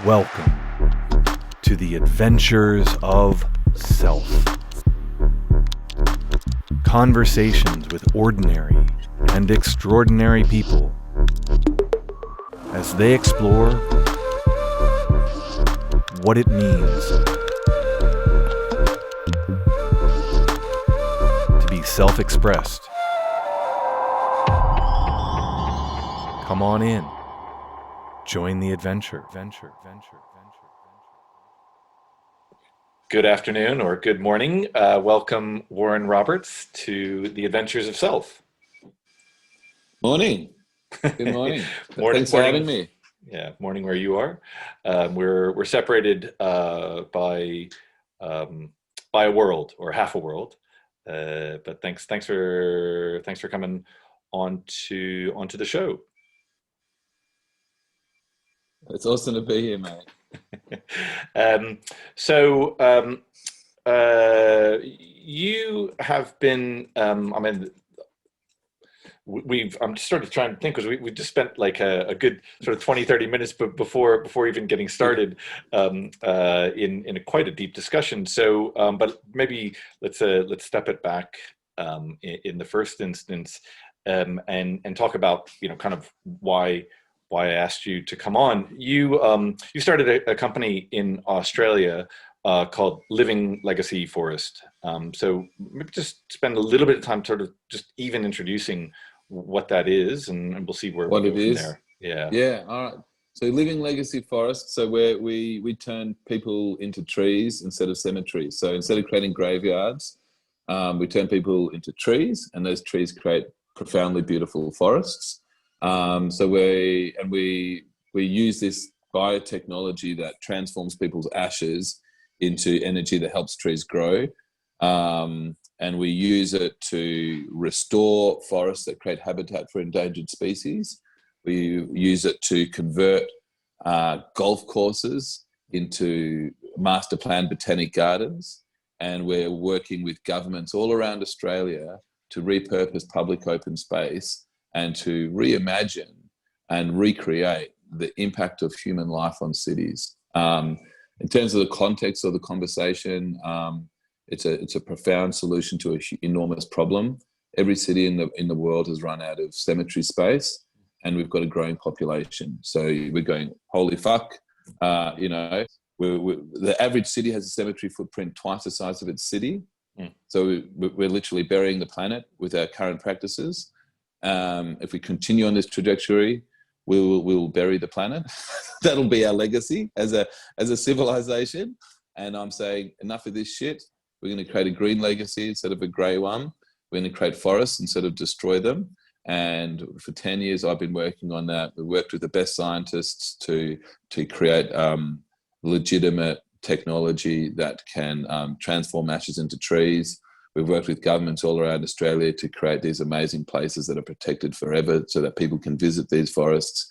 Welcome to the adventures of self. Conversations with ordinary and extraordinary people as they explore what it means to be self-expressed. Come on in. Join the adventure. Good afternoon or good morning. Welcome, Warren Roberts, to the Adventures of Self. Morning. Good morning. Morning. Thanks for having me. Yeah, morning where you are. We're separated by a world or half a world. But thanks for coming onto the show. It's awesome to be here, mate. You have been. I'm just sort of trying to think because we just spent like a good sort of 20-30 minutes before even getting started in quite a deep discussion. So, but maybe let's step it back in the first instance and talk about kind of why I asked you to come on. You started a company in Australia called Living Legacy Forest. So maybe just spend a little bit of time sort of just even introducing what that is, and we'll see where what we it go is. from there. Yeah. All right. So Living Legacy Forest. So we turn people into trees instead of cemeteries. So instead of creating graveyards, we turn people into trees, and those trees create profoundly beautiful forests. So we use this biotechnology that transforms people's ashes into energy that helps trees grow. And we use it to restore forests that create habitat for endangered species. We use it to convert golf courses into master planned botanic gardens. And we're working with governments all around Australia to repurpose public open space and to reimagine and recreate the impact of human life on cities. In terms of the context of the conversation, it's a profound solution to an enormous problem. Every city in the world has run out of cemetery space, and we've got a growing population. So we're going, holy fuck, the average city has a cemetery footprint twice the size of its city. So we're literally burying the planet with our current practices. If we continue on this trajectory, we'll bury the planet. That'll be our legacy as a civilization. And I'm saying, enough of this shit. We're going to create a green legacy instead of a grey one. We're going to create forests instead of destroy them. And for 10 years, I've been working on that. We worked with the best scientists to create legitimate technology that can transform ashes into trees. We've worked with governments all around Australia to create these amazing places that are protected forever so that people can visit these forests.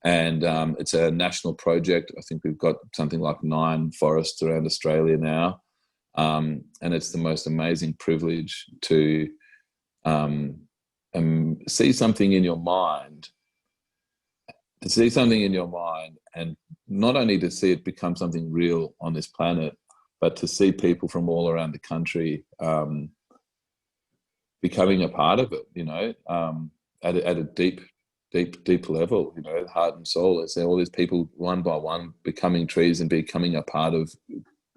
And it's a national project. I think we've got something like 9 forests around Australia now. And it's the most amazing privilege to see something in your mind, and not only to see it become something real on this planet, but to see people from all around the country becoming a part of it, at a deep level, heart and soul. I see all these people one by one becoming trees and becoming a part of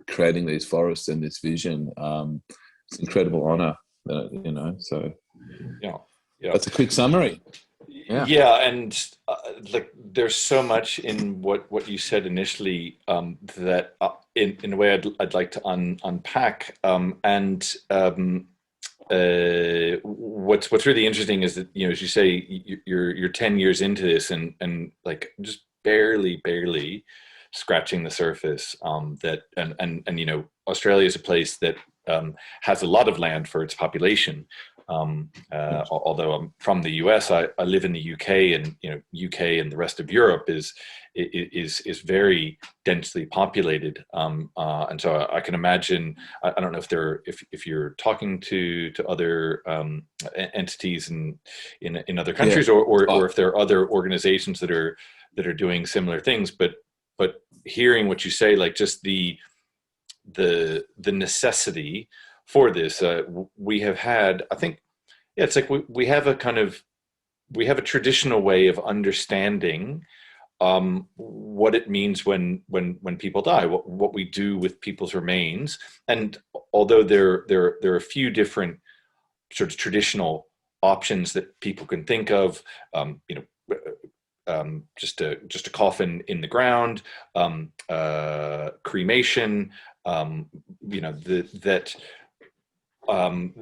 creating these forests and this vision. It's an incredible honor, so yeah. That's a quick summary. Yeah, and there's so much in what you said initially that in a way I'd like to unpack. What's really interesting is that as you say you're 10 years into this and like just barely scratching the surface. Australia is a place that has a lot of land for its population. Although I'm from the US, I live in the UK, and UK and the rest of Europe is very densely populated, and so I can imagine. I don't know if you're talking to other entities in other countries, or if there are other organizations that are doing similar things, but hearing what you say, like just the necessity for this. We have had, I think, yeah, it's like we have a kind of, we have a traditional way of understanding what it means when people die, what we do with people's remains. And although there are a few different sort of traditional options that people can think of, just a coffin in the ground, cremation,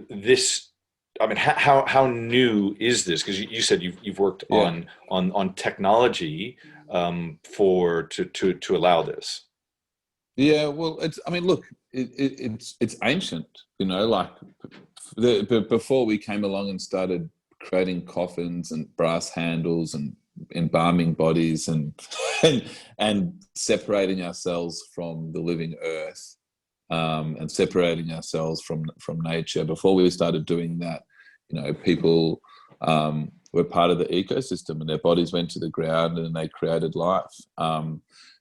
this. I mean, how new is this? Because you said you've worked on technology to allow this. Yeah, well, I mean, look, it's ancient, like before we came along and started creating coffins and brass handles and embalming bodies and separating ourselves from the living earth, and separating ourselves from nature. Before we started doing that, people were part of the ecosystem, and their bodies went to the ground and they created life.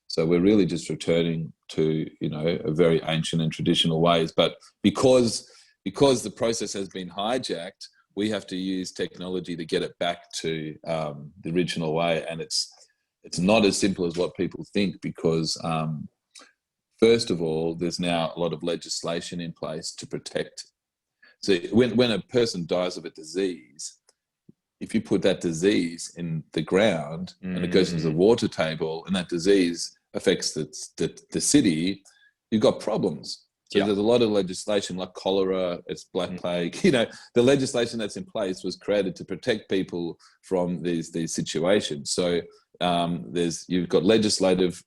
So we're really just returning to a very ancient and traditional ways. But because the process has been hijacked, we have to use technology to get it back to the original way. And it's not as simple as what people think, because first of all, there's now a lot of legislation in place to protect. So when a person dies of a disease, if you put that disease in the ground and it goes into the water table and that disease affects the city, you've got problems. So there's a lot of legislation like cholera, it's black plague. The legislation that's in place was created to protect people from these situations. So you've got legislative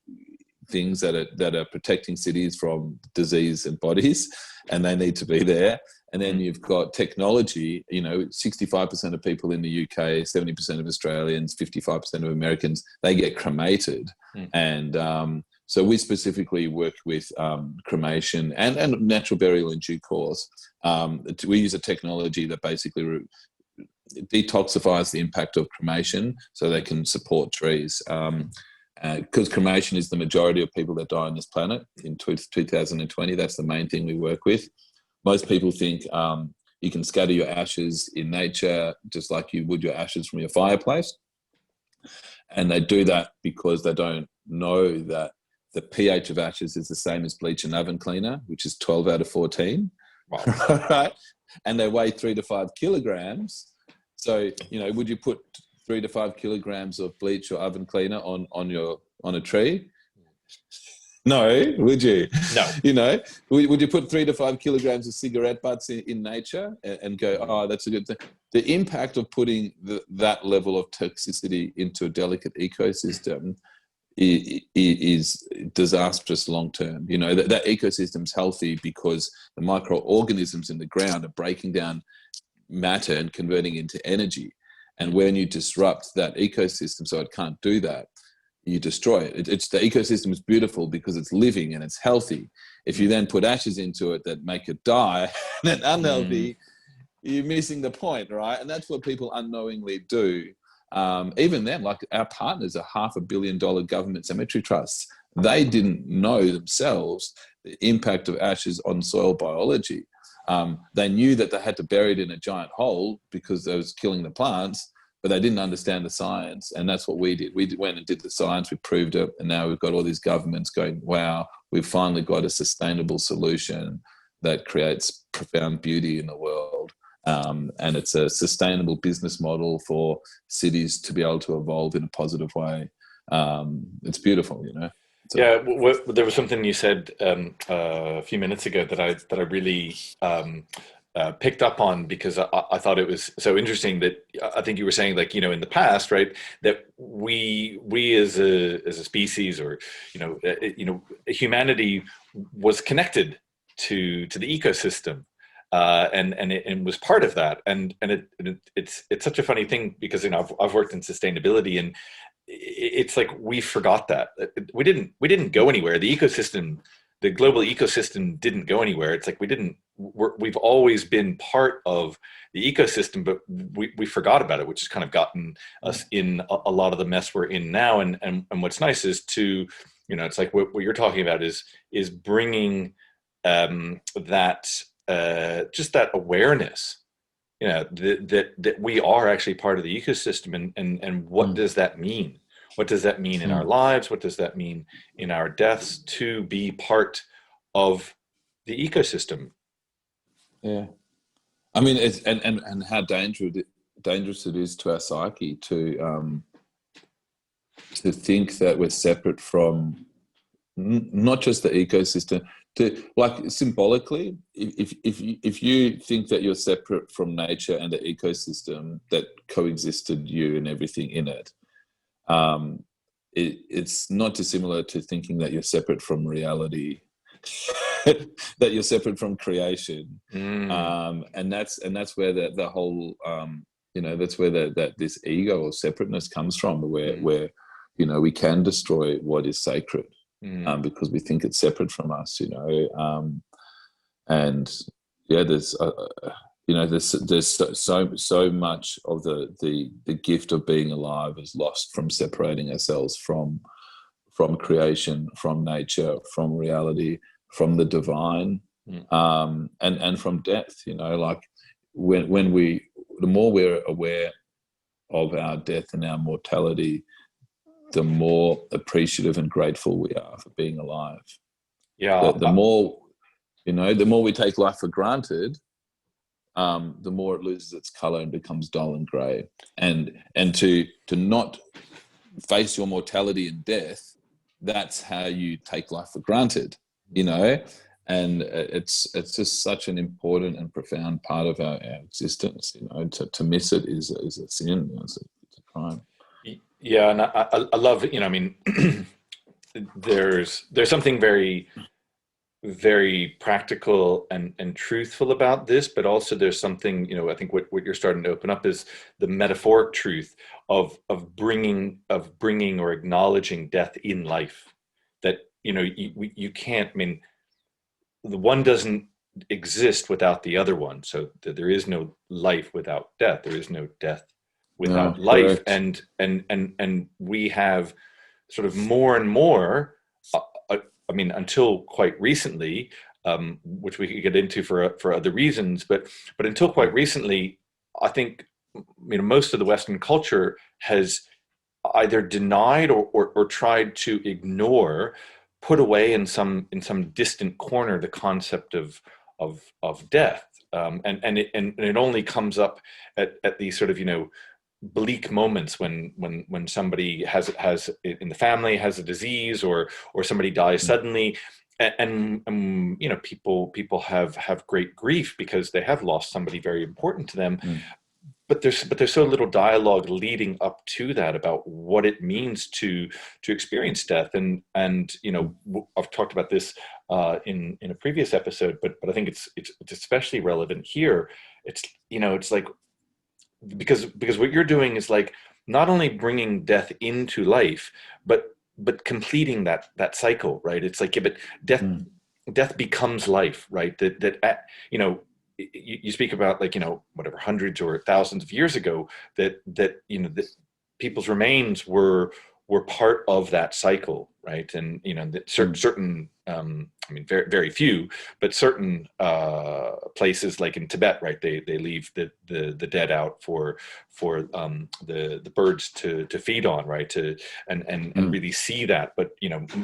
things that are protecting cities from disease and bodies, and they need to be there. And then you've got technology. 65% of people in the UK, 70% of Australians, 55% of Americans, they get cremated. And so we specifically work with cremation and natural burial in due course. We use a technology that basically detoxifies the impact of cremation so they can support trees. Because cremation is the majority of people that die on this planet in 2020. That's the main thing we work with. Most people think you can scatter your ashes in nature just like you would your ashes from your fireplace. And they do that because they don't know that the pH of ashes is the same as bleach and oven cleaner, which is 12 out of 14. Wow. Right? And they weigh 3 to 5 kilograms. So, would you put 3 to 5 kilograms of bleach or oven cleaner on a tree? No, would you? No. Would you put 3 to 5 kilograms of cigarette butts in nature and go, oh, that's a good thing? The impact of putting that level of toxicity into a delicate ecosystem is disastrous long term. That ecosystem's healthy because the microorganisms in the ground are breaking down matter and converting into energy. And when you disrupt that ecosystem so it can't do that, you destroy it. The ecosystem is beautiful because it's living and it's healthy. If you then put ashes into it that make it die and unhealthy, you're missing the point, right? And that's what people unknowingly do. Even then, like our partners are $500 million government cemetery trusts. They didn't know themselves the impact of ashes on soil biology. They knew that they had to bury it in a giant hole because they was killing the plants, but they didn't understand the science. And that's what we did. We went and did the science, we proved it, and now we've got all these governments going, wow, we've finally got a sustainable solution that creates profound beauty in the world. And it's a sustainable business model for cities to be able to evolve in a positive way. It's beautiful, So, there was something you said a few minutes ago that I really picked up on, because I thought it was so interesting. That I think you were saying, like, in the past, right, that we as a species, or humanity was connected to the ecosystem. And it was part of that, and it's such a funny thing, because I've worked in sustainability, and it's like we forgot that we didn't go anywhere. The ecosystem, the global ecosystem, didn't go anywhere. It's like we've always been part of the ecosystem, but we forgot about it, which has kind of gotten us in a lot of the mess we're in now. And what's nice is to You know, it's like what you're talking about is bringing that just that awareness, you know, that we are actually part of the ecosystem, and what does that mean? What does that mean in our lives? What does that mean in our deaths to be part of the ecosystem? Yeah. I mean, it's and how dangerous it is to our psyche to think that we're separate from not just the ecosystem. To, like, symbolically, if you think that you're separate from nature and the ecosystem that coexisted you and everything in it, it's not dissimilar to thinking that you're separate from reality, that you're separate from creation, and that's where the whole that's where that this ego or separateness comes from, where we can destroy what is sacred because we think it's separate from us, and yeah, there's so much of the gift of being alive is lost from separating ourselves from creation, from nature, from reality, from the divine, and from death. Like the more we're aware of our death and our mortality, the more appreciative and grateful we are for being alive. Yeah. The more we take life for granted, the more it loses its color and becomes dull and gray. And to not face your mortality and death, that's how you take life for granted, and it's just such an important and profound part of our existence. To miss it is a sin. It's a crime. Yeah, and I love it. I mean, there's something very, very practical and truthful about this, but also there's something, I think what you're starting to open up is the metaphoric truth of bringing or acknowledging death in life. That you can't. I mean, the one doesn't exist without the other one. So there is no life without death. There is no death without life. Correct. And we have sort of more and more, I mean, until quite recently, which we could get into for other reasons, but until quite recently, I think, most of the Western culture has either denied or tried to ignore, put away in some distant corner, the concept of death, and it only comes up at these sort of bleak moments when somebody has in the family has a disease, or somebody dies suddenly, and people have great grief because they have lost somebody very important to them. But there's so little dialogue leading up to that about what it means to experience death, and I've talked about this in a previous episode, but I think it's especially relevant here. It's like, because what you're doing is like not only bringing death into life, but completing that cycle, right? It's like, yeah, but death becomes life, right? That you speak about, like, whatever, hundreds or thousands of years ago, that people's remains were part of that cycle, right? And that certain I mean, very, very few, but certain places, like in Tibet, right, they leave the dead out for the birds to feed on, right, and really see that. But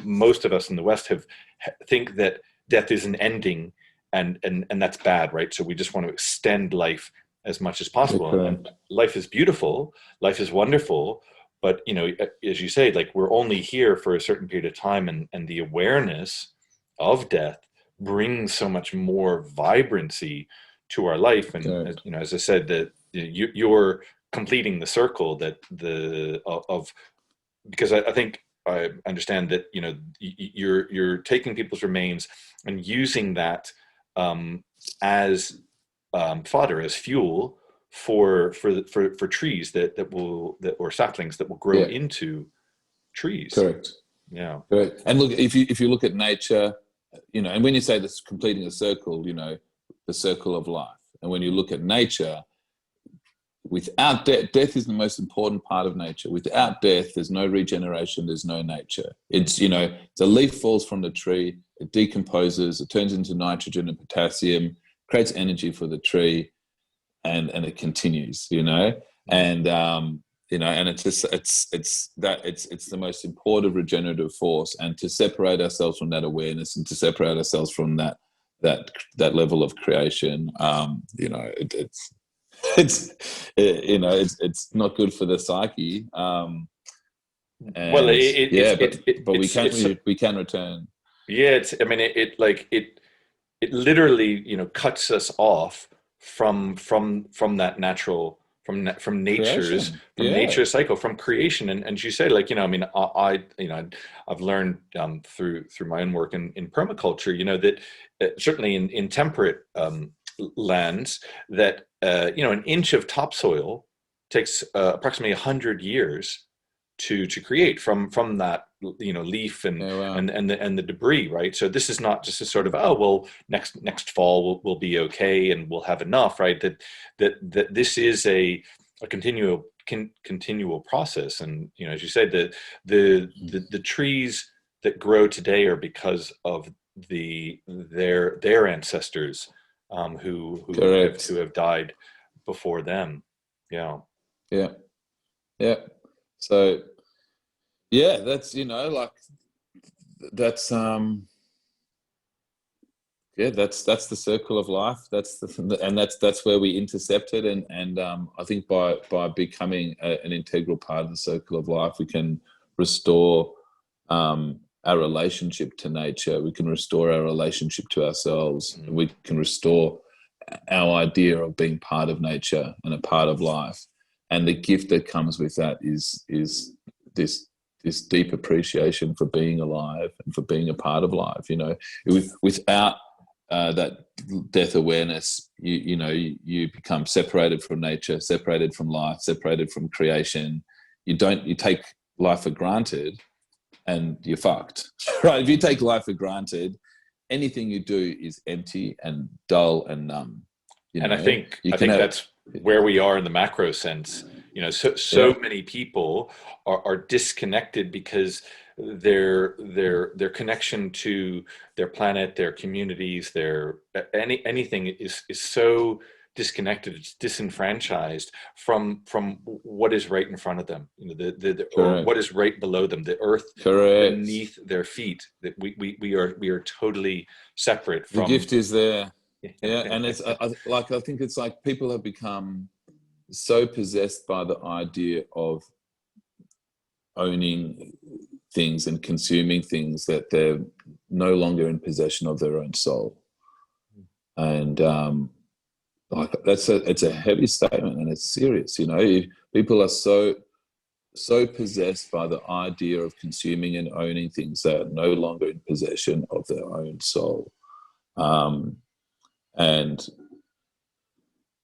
most of us in the West think that death is an ending, and that's bad, right? So we just want to extend life as much as possible. Okay. And life is beautiful, life is wonderful, but as you say, like, we're only here for a certain period of time, and the awareness of death brings so much more vibrancy to our life. And Okay. as I said, that you're completing the circle of because I think I understand that you're taking people's remains and using that as fodder, as fuel for trees that or saplings that will grow into trees. Correct. Yeah. Correct. And look, if you look at nature, and when you say this completing a circle, the circle of life, and when you look at nature, without death is the most important part of nature. Without death, there's no regeneration, there's no nature. It's, it's a leaf falls from the tree, it decomposes, it turns into nitrogen and potassium, creates energy for the tree, and it continues, and and it's just it's the most important regenerative force. And to separate ourselves from that awareness, and to separate ourselves from that level of creation, it's not good for the psyche. And, Well, we can return. Yeah, it literally, cuts us off from that natural, from nature's Creation. from nature's cycle, from creation. And you say, I've learned through my own work in permaculture, that certainly in temperate lands, that an inch of topsoil takes approximately 100 years to create from that leaf and and the debris, right? So this is not just a sort of, oh well, next fall we'll be okay and we'll have enough, right? That this is a continual process. And as you said, the trees that grow today are because of their ancestors who have died before them. Yeah. So that's that's that's the circle of life. That's where we intercept it. And I think by becoming an integral part of the circle of life, we can restore our relationship to nature. We can restore our relationship to ourselves. Mm-hmm. We can restore our idea of being part of nature and a part of life. And the gift that comes with that is this deep appreciation for being alive and for being a part of life. Without that death awareness, you become separated from nature, separated from life, separated from creation. You take life for granted, and you're fucked, right? If you take life for granted, anything you do is empty and dull and numb. I think that's where we are in the macro sense. So many people are disconnected because their connection to their planet, their communities, anything is so disconnected. It's disenfranchised from what is right in front of them. Or what is right below them, the earth beneath their feet. That we are totally separate from. The gift is there. Yeah, and it's I think it's like people have become so possessed by the idea of owning things and consuming things that they're no longer in possession of their own soul. And it's a heavy statement, and it's serious. People are so possessed by the idea of consuming and owning things that are no longer in possession of their own soul. And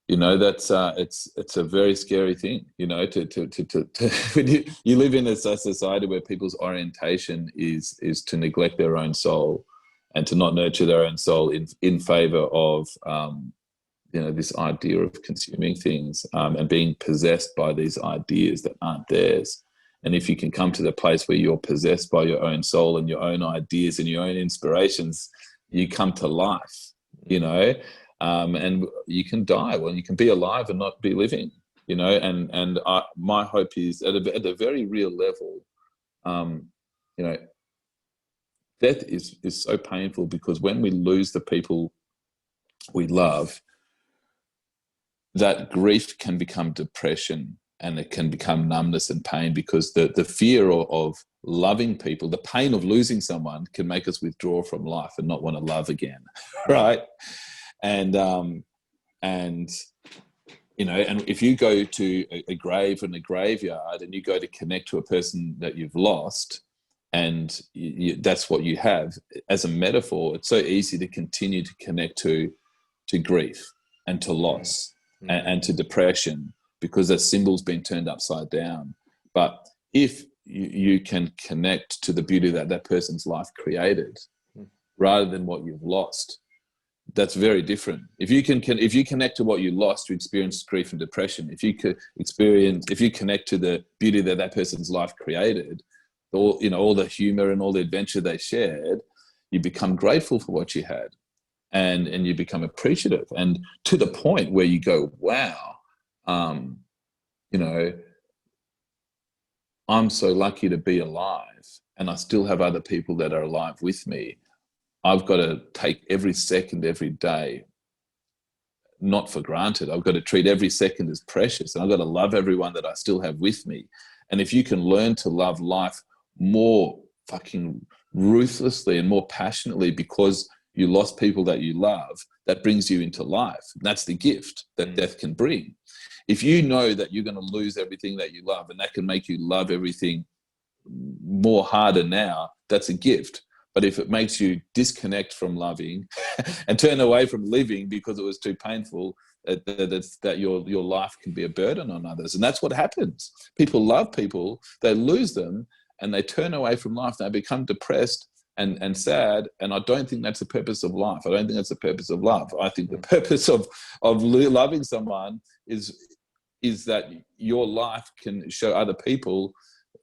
that's it's a very scary thing, to when you live in a society where people's orientation is to neglect their own soul and to not nurture their own soul in favor of this idea of consuming things and being possessed by these ideas that aren't theirs. And if you can come to the place where you're possessed by your own soul and your own ideas and your own inspirations, you come to life. And you can die. Well, you can be alive and not be living, and my hope is at a very real level, death is so painful, because when we lose the people we love, that grief can become depression, and it can become numbness and pain, because the fear of loving people, the pain of losing someone, can make us withdraw from life and not want to love again, right? And if you go to a grave and a graveyard and you go to connect to a person that you've lost, and that's what you have as a metaphor, it's so easy to continue to connect to grief and to loss and to depression, because that symbol's been turned upside down. But if you can connect to the beauty that person's life created, rather than what you've lost, that's very different. If you connect to what you lost, you experience grief and depression. If you connect to the beauty that that person's life created, all the humor and all the adventure they shared, you become grateful for what you had, and you become appreciative, and to the point where you go, wow, I'm so lucky to be alive, and I still have other people that are alive with me. I've got to take every second, every day, not for granted. I've got to treat every second as precious, and I've got to love everyone that I still have with me. And if you can learn to love life more fucking ruthlessly and more passionately because you lost people that you love, that brings you into life. That's the gift that death can bring. If you know that you're going to lose everything that you love, and that can make you love everything more harder now, that's a gift. But if it makes you disconnect from loving and turn away from living because it was too painful, that your life can be a burden on others. And that's what happens. People love people, they lose them, and they turn away from life. They become depressed and sad. And I don't think that's the purpose of life. I don't think that's the purpose of love. I think the purpose of loving someone is that your life can show other people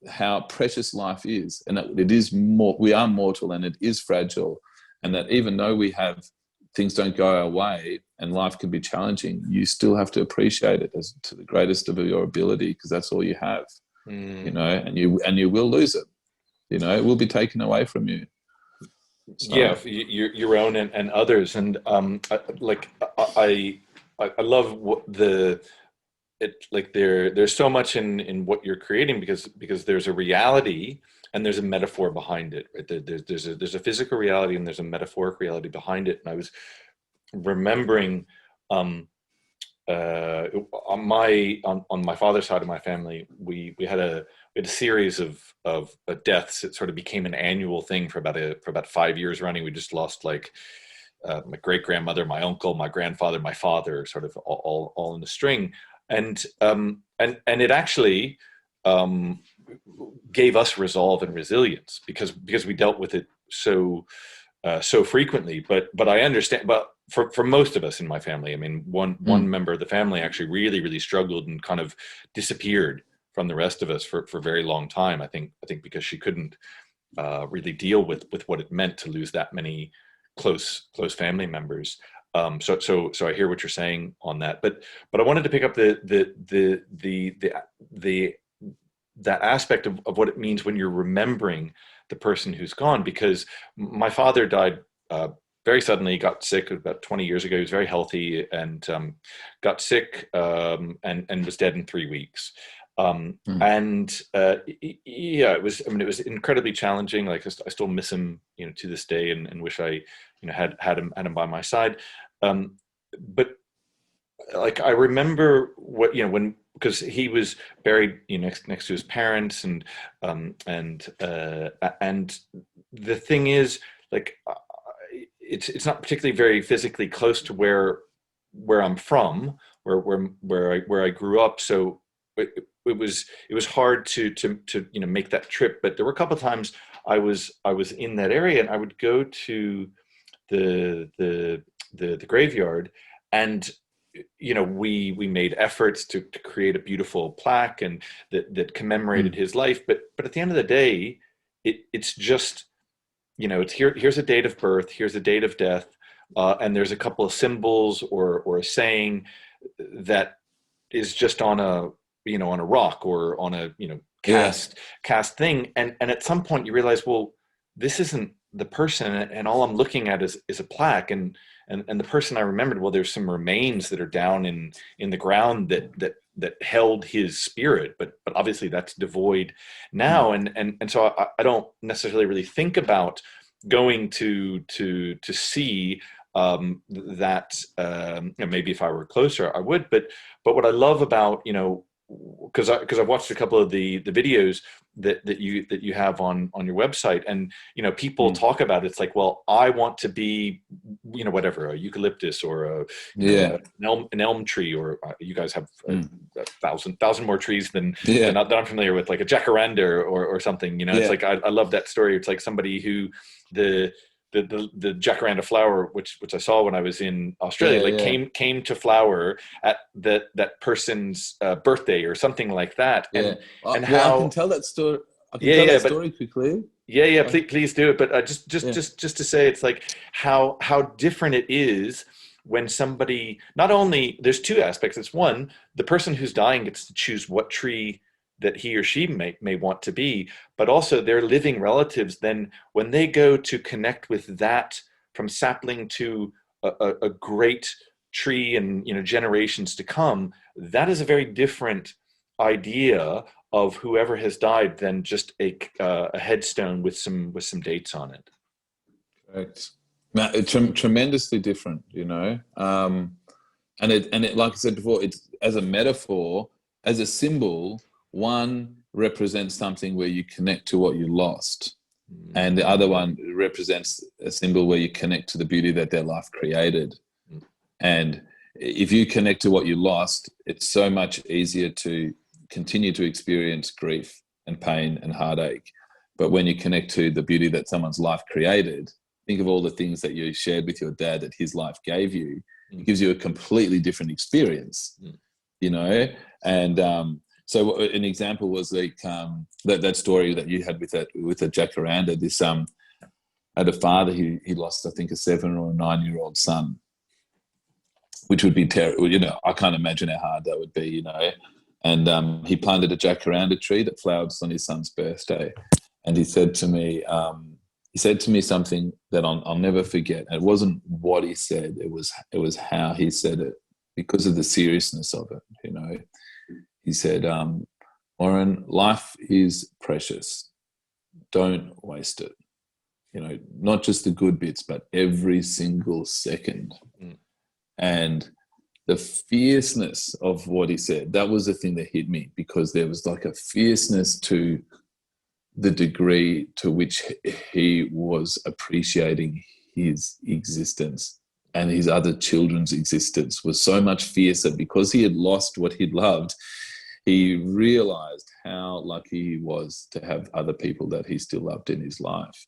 how precious life is, and that it is more, we are mortal, and it is fragile, and that even though things don't go our way and life can be challenging, you still have to appreciate it as to the greatest of your ability, because that's all you have. And you will lose it. It will be taken away from you. So. Yeah, your own and others, and I love what there's so much in what you're creating, because there's a reality and there's a metaphor behind it, right? There's a physical reality and there's a metaphoric reality behind it. And I was remembering on my father's side of my family, we had a series of deaths. It sort of became an annual thing for about 5 years running. We just lost my great grandmother, my uncle, my grandfather, my father, sort of all in the string. And it actually gave us resolve and resilience because we dealt with it so frequently. But I understand. But for most of us in my family, I mean, one member of the family actually really, really struggled and kind of disappeared from the rest of us for a very long time. I think because she couldn't really deal with what it meant to lose that many close family members. So I hear what you're saying on that, but I wanted to pick up that aspect of what it means when you're remembering the person who's gone, because my father died very suddenly. He got sick about 20 years ago. He was very healthy and got sick and was dead in 3 weeks. It was incredibly challenging. Like I still miss him, to this day, and wish I, had him by my side. But like, I remember what, because he was buried, next to his parents, and the thing is, like, it's not particularly very physically close to where I'm from, where I grew up. So it was hard to make that trip. But there were a couple of times I was in that area, and I would go to the graveyard, and we made efforts to create a beautiful plaque and that commemorated his life. But at the end of the day, it's just, it's here's a date of birth, here's a date of death, and there's a couple of symbols or a saying that is just on a rock or on a cast thing, and at some point you realize, well, this isn't the person, and all I'm looking at is a plaque, and the person I remembered, well, there's some remains that are down in the ground that held his spirit, but obviously that's devoid now, and so I don't necessarily really think about going to see that. Maybe if I were closer I would, but what I love about, because I watched a couple of the videos that you have on your website, and people talk about it. It's like, well, I want to be whatever, a eucalyptus or an elm tree, or you guys have a thousand more trees than that I'm familiar with, like a jacaranda or something. It's like I love that story. It's like somebody who the jacaranda flower, which I saw when I was in Australia, came to flower at that person's birthday or something like that. And well, how I can tell that story. I can tell that story quickly. Yeah, please do it. But just to say, it's like how different it is when somebody, not only, there's two aspects. It's one, the person who's dying gets to choose what tree that he or she may want to be, but also their living relatives, then when they go to connect with that, from sapling to a great tree and generations to come, that is a very different idea of whoever has died than just a headstone with some dates on it. Correct. Now, it's tremendously different, and it, like I said before, it's as a metaphor, as a symbol. One represents something where you connect to what you lost, and the other one represents a symbol where you connect to the beauty that their life created. And if you connect to what you lost, it's so much easier to continue to experience grief and pain and heartache. But when you connect to the beauty that someone's life created, think of all the things that you shared with your dad that his life gave you. It gives you a completely different experience, and so an example was like that story that you had with the jacaranda. This had a father, he lost, I think, a 7 or a 9-year-old son, which would be terrible. I can't imagine how hard that would be, And he planted a jacaranda tree that flowered on his son's birthday. And he said to me something that I'll never forget. And it wasn't what he said; it was how he said it, because of the seriousness of it. He said, "Warren, life is precious. Don't waste it. Not just the good bits, but every single second." And the fierceness of what he said, that was the thing that hit me, because there was like a fierceness to the degree to which he was appreciating his existence, and his other children's existence was so much fiercer because he had lost what he'd loved. He realized how lucky he was to have other people that he still loved in his life.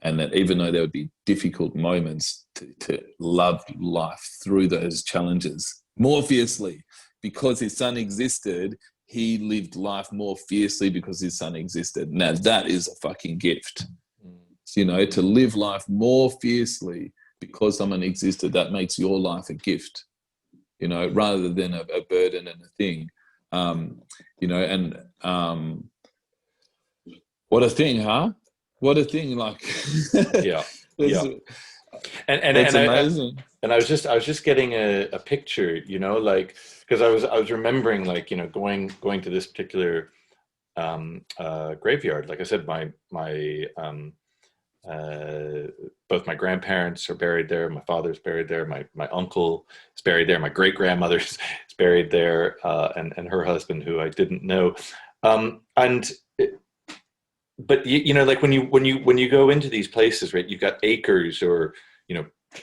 And that even though there would be difficult moments, to love life through those challenges more fiercely. Because his son existed, he lived life more fiercely because his son existed. Now that is a fucking gift. To live life more fiercely because someone existed, that makes your life a gift, rather than a burden and a thing. What a thing, huh? What a thing! Like, yeah. And that's amazing. I was just getting a picture, like, because I was remembering, like, going to this particular graveyard. Like I said, my both my grandparents are buried there. My father's buried there. My uncle is buried there. My great grandmother's is buried there, and her husband, who I didn't know, But like when you go into these places, right, you've got acres or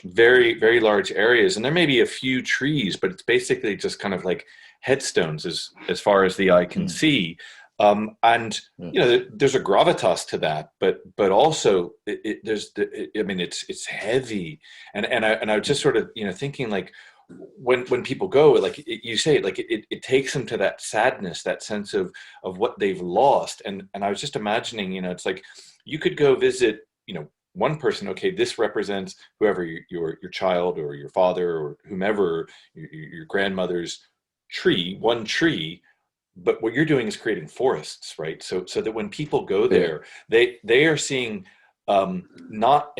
very, very large areas, and there may be a few trees, but it's basically just kind of like headstones as far as the eye can see. There's a gravitas to that, but also it's heavy, and I was just sort of thinking, like, when people go, like you say, like it takes them to that sadness, that sense of what they've lost, and I was just imagining, it's like you could go visit one person. Okay, this represents whoever your child or your father or whomever, your grandmother's tree, one tree. But what you're doing is creating forests, right? So that when people go there, they are seeing not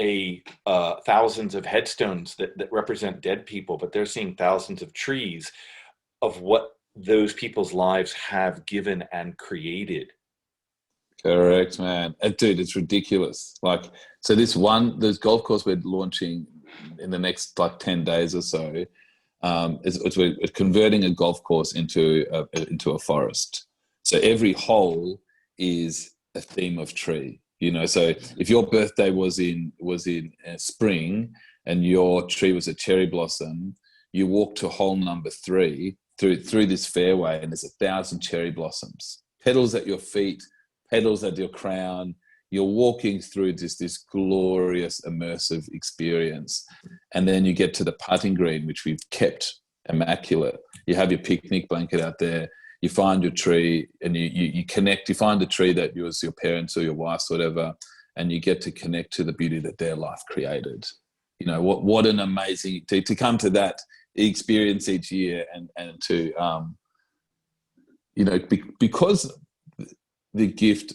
thousands of headstones that represent dead people, but they're seeing thousands of trees of what those people's lives have given and created. Correct, man. Dude, it's ridiculous. Like, so this golf course we're launching in the next like 10 days or so, we're converting a golf course into a forest. So every hole is a theme of tree. So if your birthday was in spring and your tree was a cherry blossom, you walk to hole number 3 through this fairway, and there's 1,000 cherry blossoms, petals at your feet, petals at your crown, you're walking through this glorious immersive experience. And then you get to the putting green, which we've kept immaculate. You have your picnic blanket out there, you find your tree, and you connect, you find a tree that was your parents or your wife's, whatever, and you get to connect to the beauty that their life created. You know, what an amazing, to come to that experience each year, and to, you know, because the gift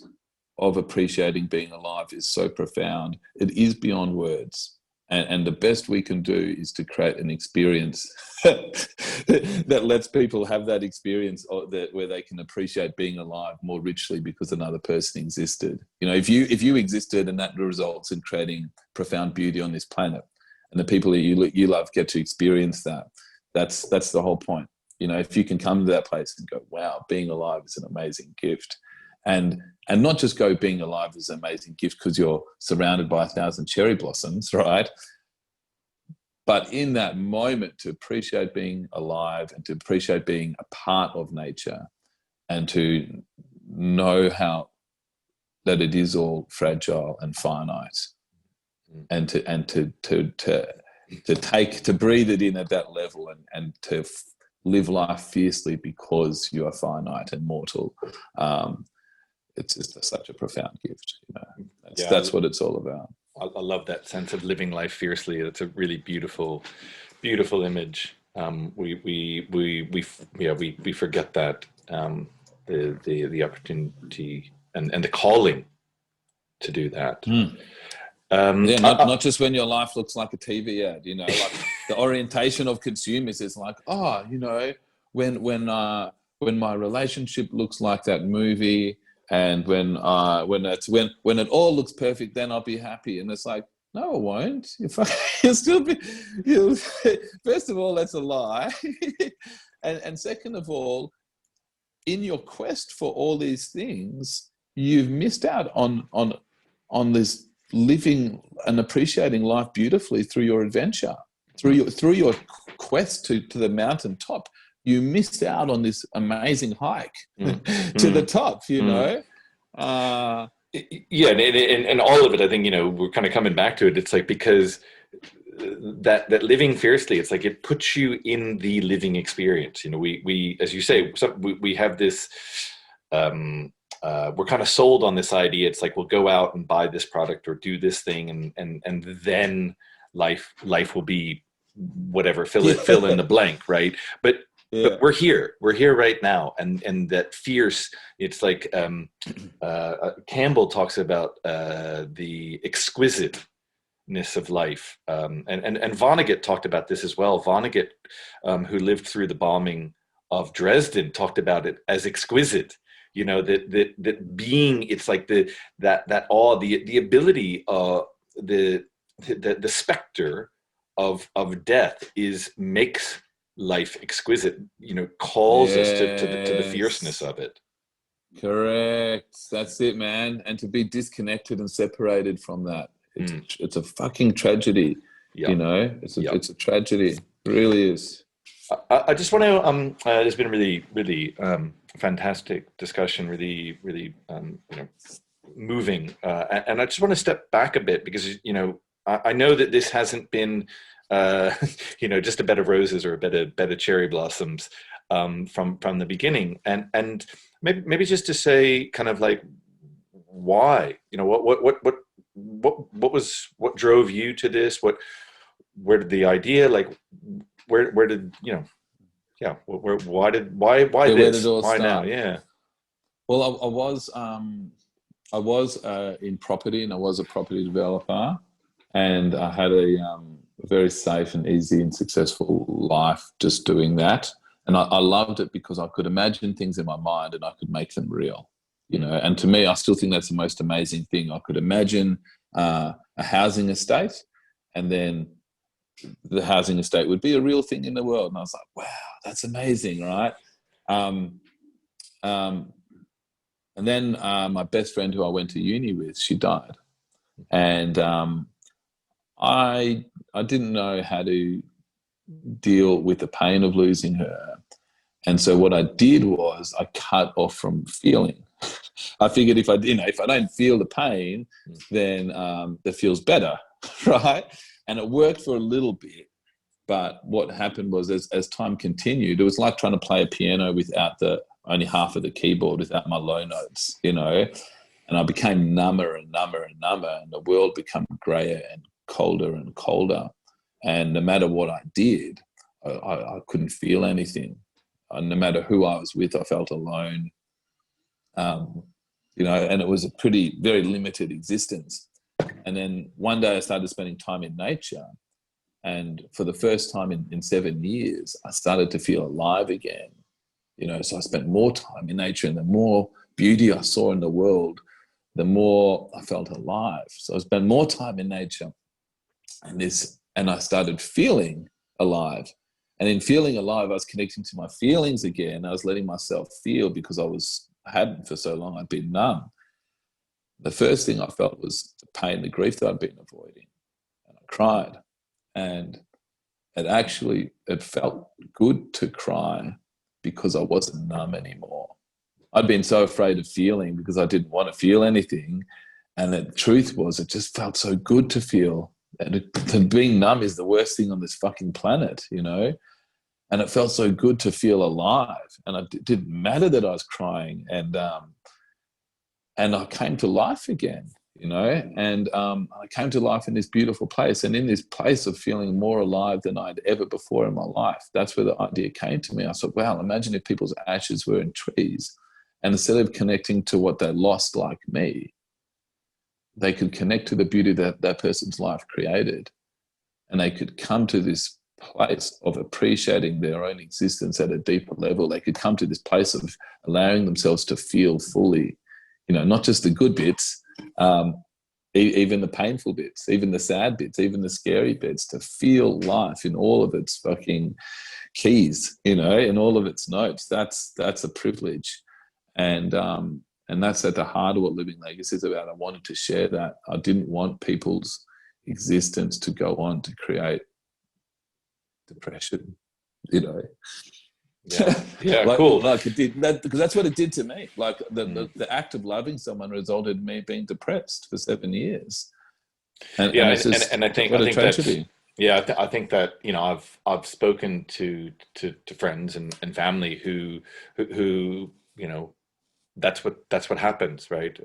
of appreciating being alive is so profound, it is beyond words. And the best we can do is to create an experience that lets people have that experience where they can appreciate being alive more richly because another person existed. You know, if you existed, and that results in creating profound beauty on this planet, and the people that you love get to experience that, that's the whole point. You know, if you can come to that place and go, wow, being alive is an amazing gift. And not just go, being alive is an amazing gift because you're surrounded by 1,000 cherry blossoms, right? But in that moment, to appreciate being alive and to appreciate being a part of nature, and to know how that it is all fragile and finite, and to breathe it in at that level, and to live life fiercely because you are finite and mortal. It's just such a profound gift, you know. That's what it's all about. I love that sense of living life fiercely. It's a really beautiful, beautiful image. We forget that, the opportunity and the calling to do that. Not just when your life looks like a TV ad, you know, like the orientation of consumers is like, oh, you know, when my relationship looks like that movie, and when it all looks perfect, then I'll be happy. And it's like, no, it won't. You'll still be. First of all, that's a lie, and second of all, in your quest for all these things, you've missed out on this living and appreciating life beautifully through your adventure, through your quest to the mountaintop. You missed out on this amazing hike to the top, you know? Yeah, and all of it, I think, you know, we're kind of coming back to it. It's like, because that living fiercely, it's like it puts you in the living experience. You know, we as you say, we have this, we're kind of sold on this idea. It's like, we'll go out and buy this product or do this thing, and then life will be whatever, fill in the blank, right? But we're here right now, and that fierce, it's like Campbell talks about the exquisiteness of life, and Vonnegut talked about this as well. Vonnegut, who lived through the bombing of Dresden, talked about it as exquisite. You know, that being, it's like that awe, the ability, the specter of death makes life exquisite, you know, calls us to the fierceness of it. Correct. That's it, man. And to be disconnected and separated from that, it's a fucking tragedy. You know, it's a tragedy. It really is. I just want to, it's been a really, really fantastic discussion, really, really, you know, moving. And I just want to step back a bit, because, you know, I know that this hasn't been, you know, just a bed of roses or a bed of cherry blossoms from the beginning, and maybe just to say, kind of like, why, you know, what drove you to this? Where did the idea, like, where did, you know, why this? Where did it all start? Now? Yeah. Well, I was in property, and I was a property developer, and I had a very safe and easy and successful life just doing that. And I loved it because I could imagine things in my mind and I could make them real, you know. And to me, I still think that's the most amazing thing. I could imagine a housing estate, and then the housing estate would be a real thing in the world. And I was like, wow, that's amazing, right? And then my best friend, who I went to uni with, she died. And I didn't know how to deal with the pain of losing her. And so what I did was I cut off from feeling. I figured if I don't feel the pain, then that feels better, right? And it worked for a little bit. But what happened was, as time continued, it was like trying to play a piano without only half of the keyboard, without my low notes, and I became number and number and number, and the world became grayer and colder. And no matter what I did, I couldn't feel anything. And no matter who I was with, I felt alone. And it was a very limited existence. And then one day I started spending time in nature. And for the first time in 7 years, I started to feel alive again. So I spent more time in nature, and the more beauty I saw in the world, the more I felt alive. So I spent more time in nature, and I started feeling alive. And in feeling alive, I was connecting to my feelings again. I was letting myself feel, because I hadn't for so long. I'd been numb. The first thing I felt was the pain, the grief that I'd been avoiding. And I cried. And it felt good to cry, because I wasn't numb anymore. I'd been so afraid of feeling because I didn't want to feel anything. And the truth was, it just felt so good to feel. And being numb is the worst thing on this fucking planet, And it felt so good to feel alive. And it didn't matter that I was crying. And I came to life again. And I came to life in this beautiful place, and in this place of feeling more alive than I'd ever before in my life. That's where the idea came to me. I thought, wow, imagine if people's ashes were in trees, and instead of connecting to what they lost like me, they could connect to the beauty that that person's life created, and they could come to this place of appreciating their own existence at a deeper level. They could come to this place of allowing themselves to feel fully, not just the good bits, even the painful bits, even the sad bits, even the scary bits, to feel life in all of its fucking keys, in all of its notes. That's a privilege. And that's at the heart of what Living Legacy is about. I wanted to share that. I didn't want people's existence to go on to create depression, Yeah, cool. Like it did that, because that's what it did to me. Like the act of loving someone resulted in me being depressed for 7 years. And I think tragedy. I think that I've spoken to friends and family who that's what happens, right?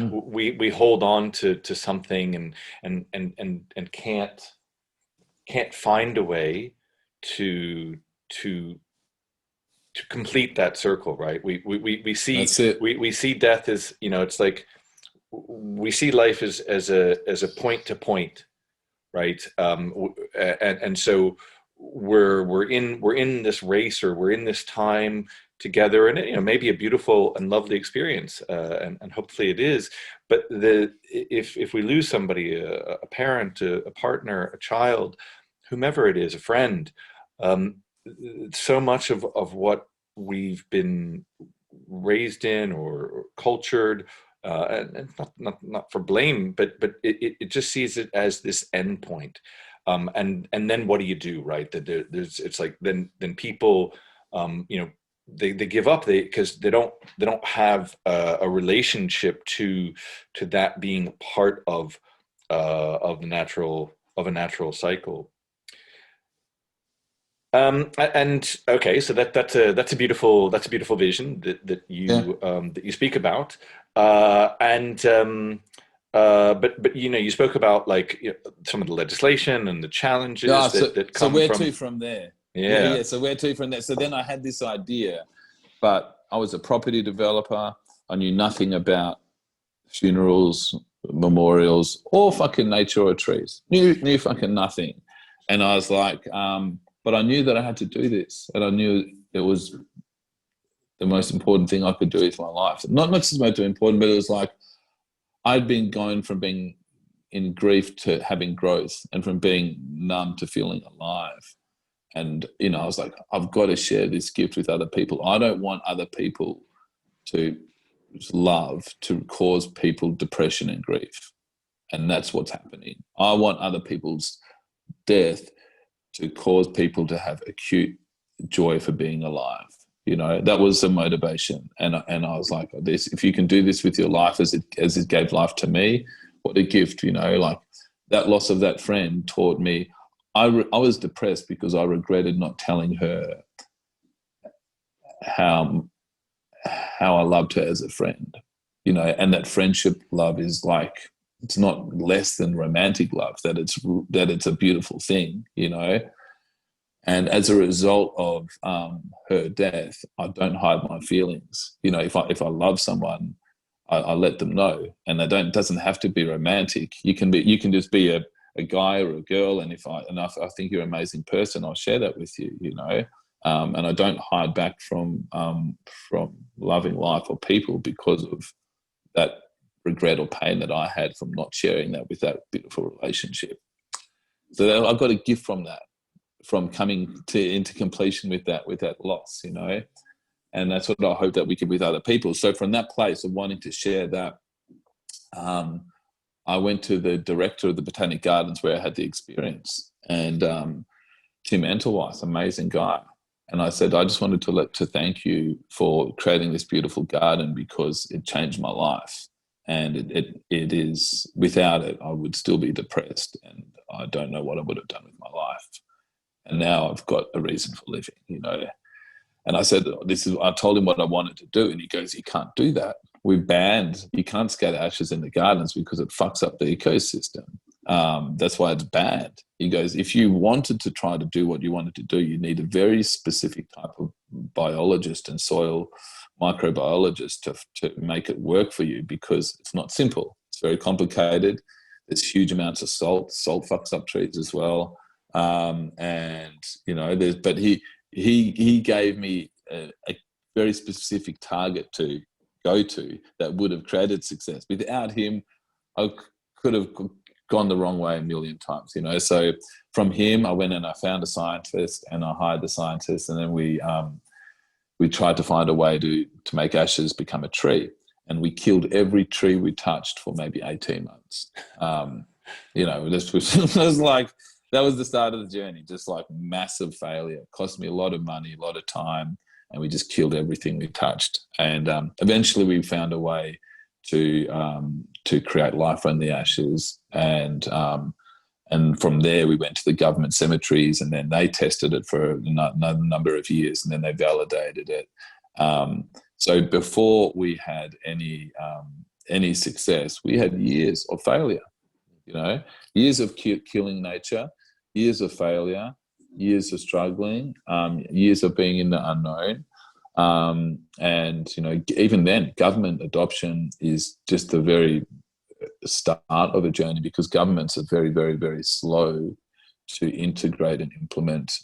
We hold on to something and can't find a way to complete that circle, right? We see death as, it's like we see life as a point to point, right? And so we're in this race, or we're in this time together, and it may be a beautiful and lovely experience, and hopefully it is. But if we lose somebody, a parent, a partner, a child, whomever it is, a friend, so much of what we've been raised in or cultured, and not for blame, but it just sees it as this end point. And then what do you do, right? It's like then people, they give up, because they don't have a relationship to that being part of a natural cycle. And okay, so that's a beautiful vision that you speak about, but you spoke about some of the legislation and the challenges that come so where from. to from there? Yeah. So where to from there? So then I had this idea, but I was a property developer. I knew nothing about funerals, memorials, or fucking nature or trees. Knew fucking nothing, and I was like. But I knew that I had to do this, and I knew it was the most important thing I could do with my life. Not just the most important, but it was like I'd been going from being in grief to having growth, and from being numb to feeling alive. And, I was like, I've got to share this gift with other people. I don't want other people to love to cause people depression and grief. And that's what's happening. I want other people's death to cause people to have acute joy for being alive. You know, that was the motivation. And I was like, this, if you can do this with your life as it gave life to me, what a gift, you know. Like, that loss of that friend taught me. I was depressed because I regretted not telling her how I loved her as a friend, you know, and that friendship love is like, it's not less than romantic love, that it's a beautiful thing, you know. And as a result of her death, I don't hide my feelings. You know, if I love someone, I let them know, and doesn't have to be romantic. You can just be a guy or a girl, and if I think you're an amazing person, I'll share that with you. You know, and I don't hide back from loving life or people because of that regret or pain that I had from not sharing that with that beautiful relationship. So I've got a gift from that, from coming into completion with that loss, you know. And that's what I hope that we can with other people. So from that place of wanting to share that, I went to the director of the Botanic Gardens where I had the experience, and Tim Enterwise, amazing guy. And I said, I just wanted to thank you for creating this beautiful garden, because it changed my life. And it is, without it, I would still be depressed, and I don't know what I would have done with my life. And now I've got a reason for living, you know. And I said, I told him what I wanted to do. And he goes, you can't do that. You can't scatter ashes in the gardens because it fucks up the ecosystem. That's why it's banned. He goes, if you wanted to try to do what you wanted to do, you need a very specific type of biologist and soil microbiologist to make it work for you, because it's not simple. It's very complicated. There's huge amounts of salt. Salt fucks up trees as well. And, you know, but he gave me a very specific target to go to that would have created success. Without him, I could have gone the wrong way a million times, you know. So from him, I went and I found a scientist, and I hired the scientist, and then we tried to find a way to make ashes become a tree. And we killed every tree we touched for maybe 18 months. You know, this was like, that was the start of the journey, just like massive failure. It cost me a lot of money, a lot of time, and we just killed everything we touched. And eventually we found a way to create life from the ashes. And from there we went to the government cemeteries, and then they tested it for another number of years, and then they validated it. So before we had any success, we had years of failure, you know, years of killing nature, years of failure, years of struggling, years of being in the unknown. And, you know, even then, government adoption is just the very start of a journey, because governments are very, very, very slow to integrate and implement,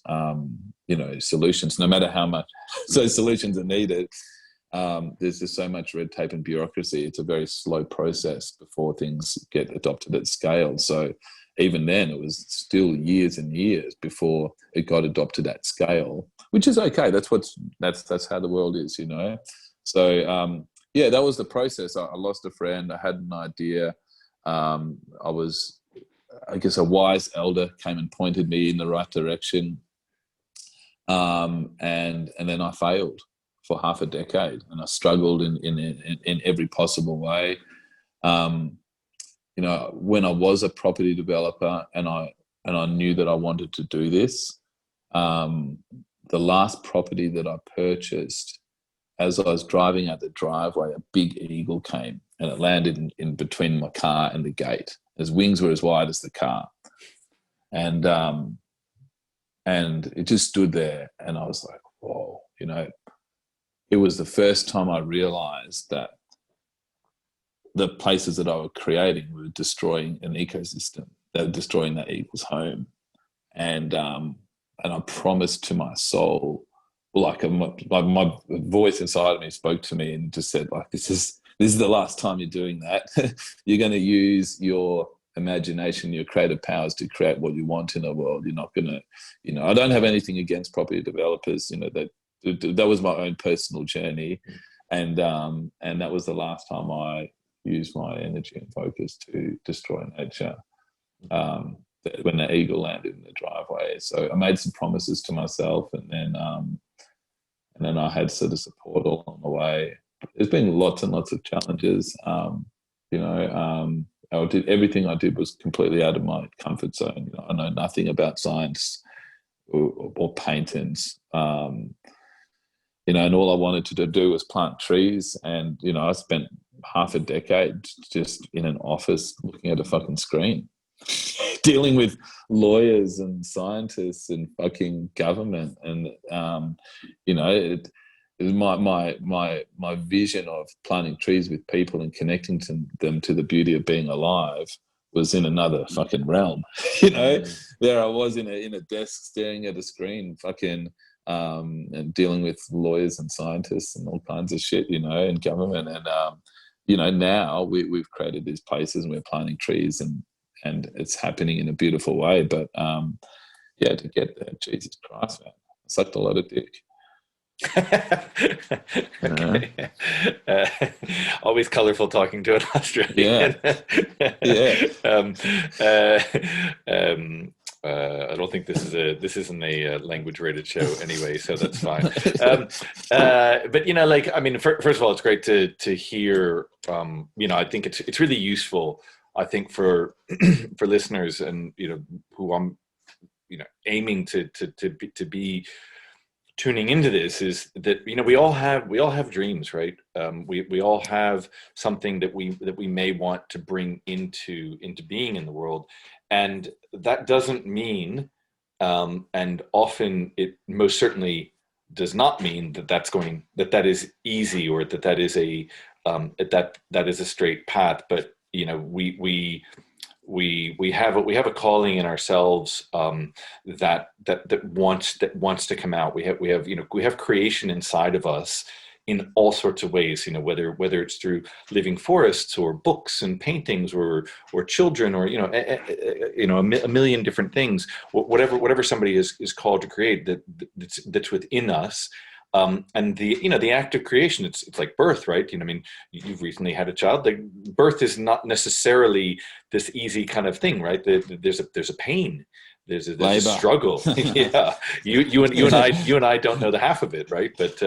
you know, solutions, no matter how much those solutions are needed. There's just so much red tape and bureaucracy. It's a very slow process before things get adopted at scale. So even then, it was still years and years before it got adopted at scale, which is okay. That's how the world is, you know. So yeah, that was the process. I lost a friend. I had an idea. I guess a wise elder came and pointed me in the right direction. And then I failed for half a decade, and I struggled in every possible way. You know, when I was a property developer and I knew that I wanted to do this, the last property that I purchased, as I was driving out the driveway, a big eagle came and it landed in between my car and the gate. His wings were as wide as the car. And it just stood there, and I was like, whoa, you know. It was the first time I realized that the places that I was creating were destroying an ecosystem. They were destroying that eagle's home. And I promised to my soul, like my voice inside of me spoke to me and just said, like, this is the last time you're doing that. You're going to use your imagination, your creative powers to create what you want in the world. You're not going to, you know, I don't have anything against property developers, you know, that was my own personal journey. And that was the last time I used my energy and focus to destroy nature. When the eagle landed in the driveway. So I made some promises to myself, and and then I had sort of support along the way. There's been lots and lots of challenges. Everything I did was completely out of my comfort zone. I know nothing about science or paintings. And all I wanted to do was plant trees. And, I spent half a decade just in an office looking at a fucking screen, dealing with lawyers and scientists and fucking government. And, my vision of planting trees with people and connecting them to the beauty of being alive was in another fucking realm. There I was in a desk staring at a screen, fucking, and dealing with lawyers and scientists and all kinds of shit, and government. And, now we've created these places and we're planting trees and it's happening in a beautiful way. But, to get there, Jesus Christ, man, I sucked a lot of dick. Okay. Always colorful talking to an Australian. I don't think this isn't a language rated show anyway, so that's fine. But first of all, it's great to hear. I think it's really useful. I think for for listeners and who I'm aiming to be tuning into this is that we all have dreams, right? We all have something that we may want to bring into being in the world, and that doesn't mean, and often it most certainly does not mean that is easy or that is a that is a straight path. But we have a calling in ourselves that wants to come out. We have creation inside of us in all sorts of ways. Whether it's through living forests or books and paintings or children or a million different things. Whatever somebody is called to create that's within us. And the act of creation, it's like birth, right? You've recently had a child. Like, birth is not necessarily this easy kind of thing, right? There's a pain, there's a struggle. Yeah, you and I don't know the half of it, right? But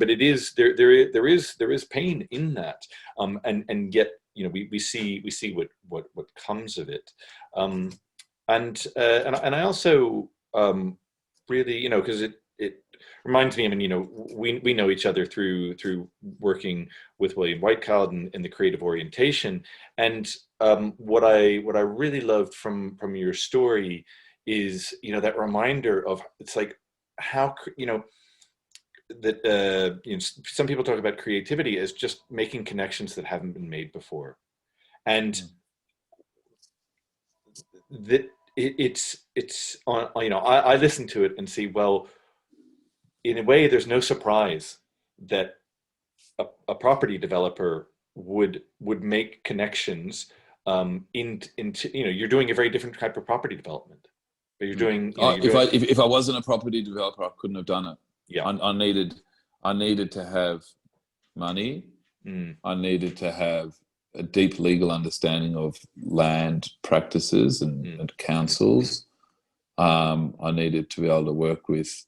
it is there is pain in that, and yet we see what comes of it, and I also really, because it reminds me. We know each other through working with William Whitecloud in the creative orientation, and what I really loved from your story is that reminder of, it's like how that some people talk about creativity as just making connections that haven't been made before, and that it's on. I listen to it and see, well, in a way, there's no surprise that a property developer would make connections into you're doing a very different type of property development, but you're doing. If I wasn't a property developer, I couldn't have done it. Yeah, I needed to have money. I needed to have a deep legal understanding of land practices and councils. I needed to be able to work with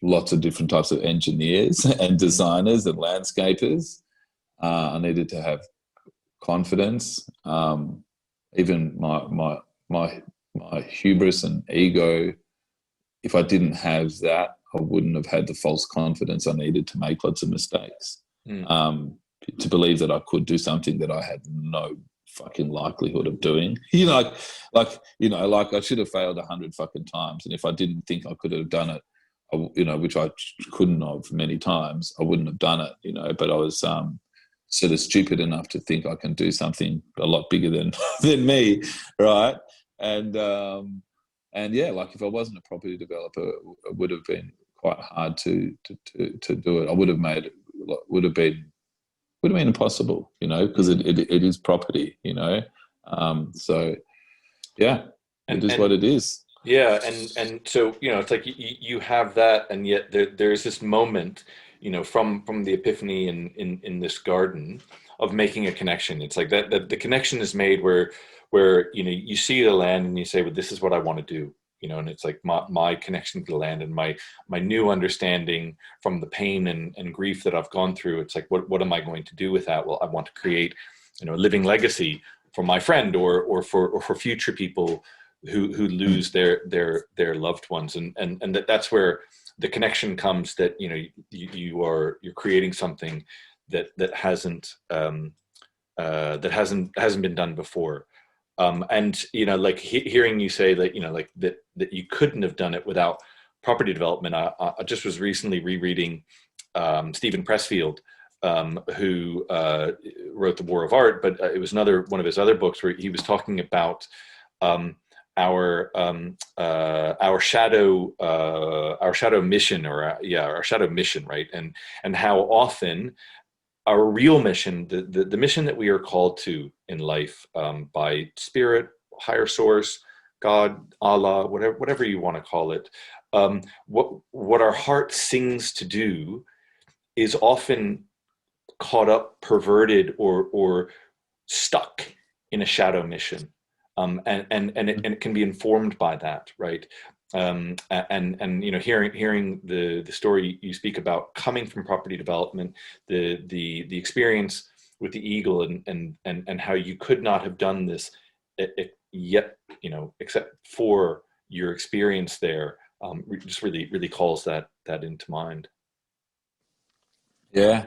lots of different types of engineers and designers and landscapers. I needed to have confidence. Even my hubris and ego, if I didn't have that, I wouldn't have had the false confidence I needed to make lots of mistakes. To believe that I could do something that I had no fucking likelihood of doing. Like I should have failed 100 fucking times, and if I didn't think I could have done it, which I couldn't have many times, I wouldn't have done it. But I was sort of stupid enough to think I can do something a lot bigger than me, right? And yeah, like if I wasn't a property developer, it would have been quite hard to do it. I would have been impossible, because it is property, so yeah, it is what it is. Yeah, and so it's like you have that, and yet there's this moment, from the epiphany in this garden of making a connection. It's like that the connection is made where you see the land and you say, well, this is what I want to do. and it's like my connection to the land and my new understanding from the pain and grief that I've gone through. It's like, what am I going to do with that? Well, I want to create, a living legacy for my friend or for future people who lose their loved ones, and that's where the connection comes, that you're creating something that hasn't been done before. And like hearing you say that that you couldn't have done it without property development. I just was recently rereading Stephen Pressfield, who wrote The War of Art, but it was another one of his other books where he was talking about our shadow mission, our shadow mission, right? And how often our real mission, the mission that we are called to in life, by spirit, higher source, God, Allah, whatever you want to call it, what our heart sings to do is often caught up, perverted, or stuck in a shadow mission, and it can be informed by that, right? And hearing the story you speak about coming from property development, the experience with the eagle, and how you could not have done this yet, except for your experience there, just really calls that into mind. Yeah,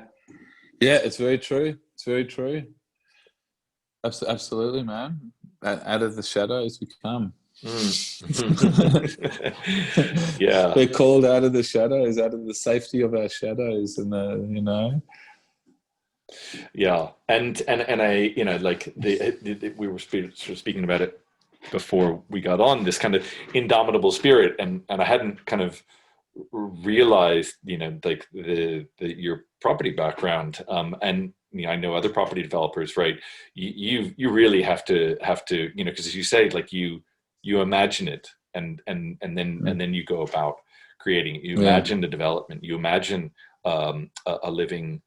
it's very true. It's very true. Absolutely, man. Out of the shadows we come. Yeah, we're called out of the shadows, out of the safety of our shadows, and yeah, and I, like we were sort of speaking about it before we got on, this kind of indomitable spirit, and I hadn't kind of realized, like your property background, and I know other property developers, right? You really have to, because as you say, like you imagine it, and then you go about creating it. You imagine the development, you imagine a living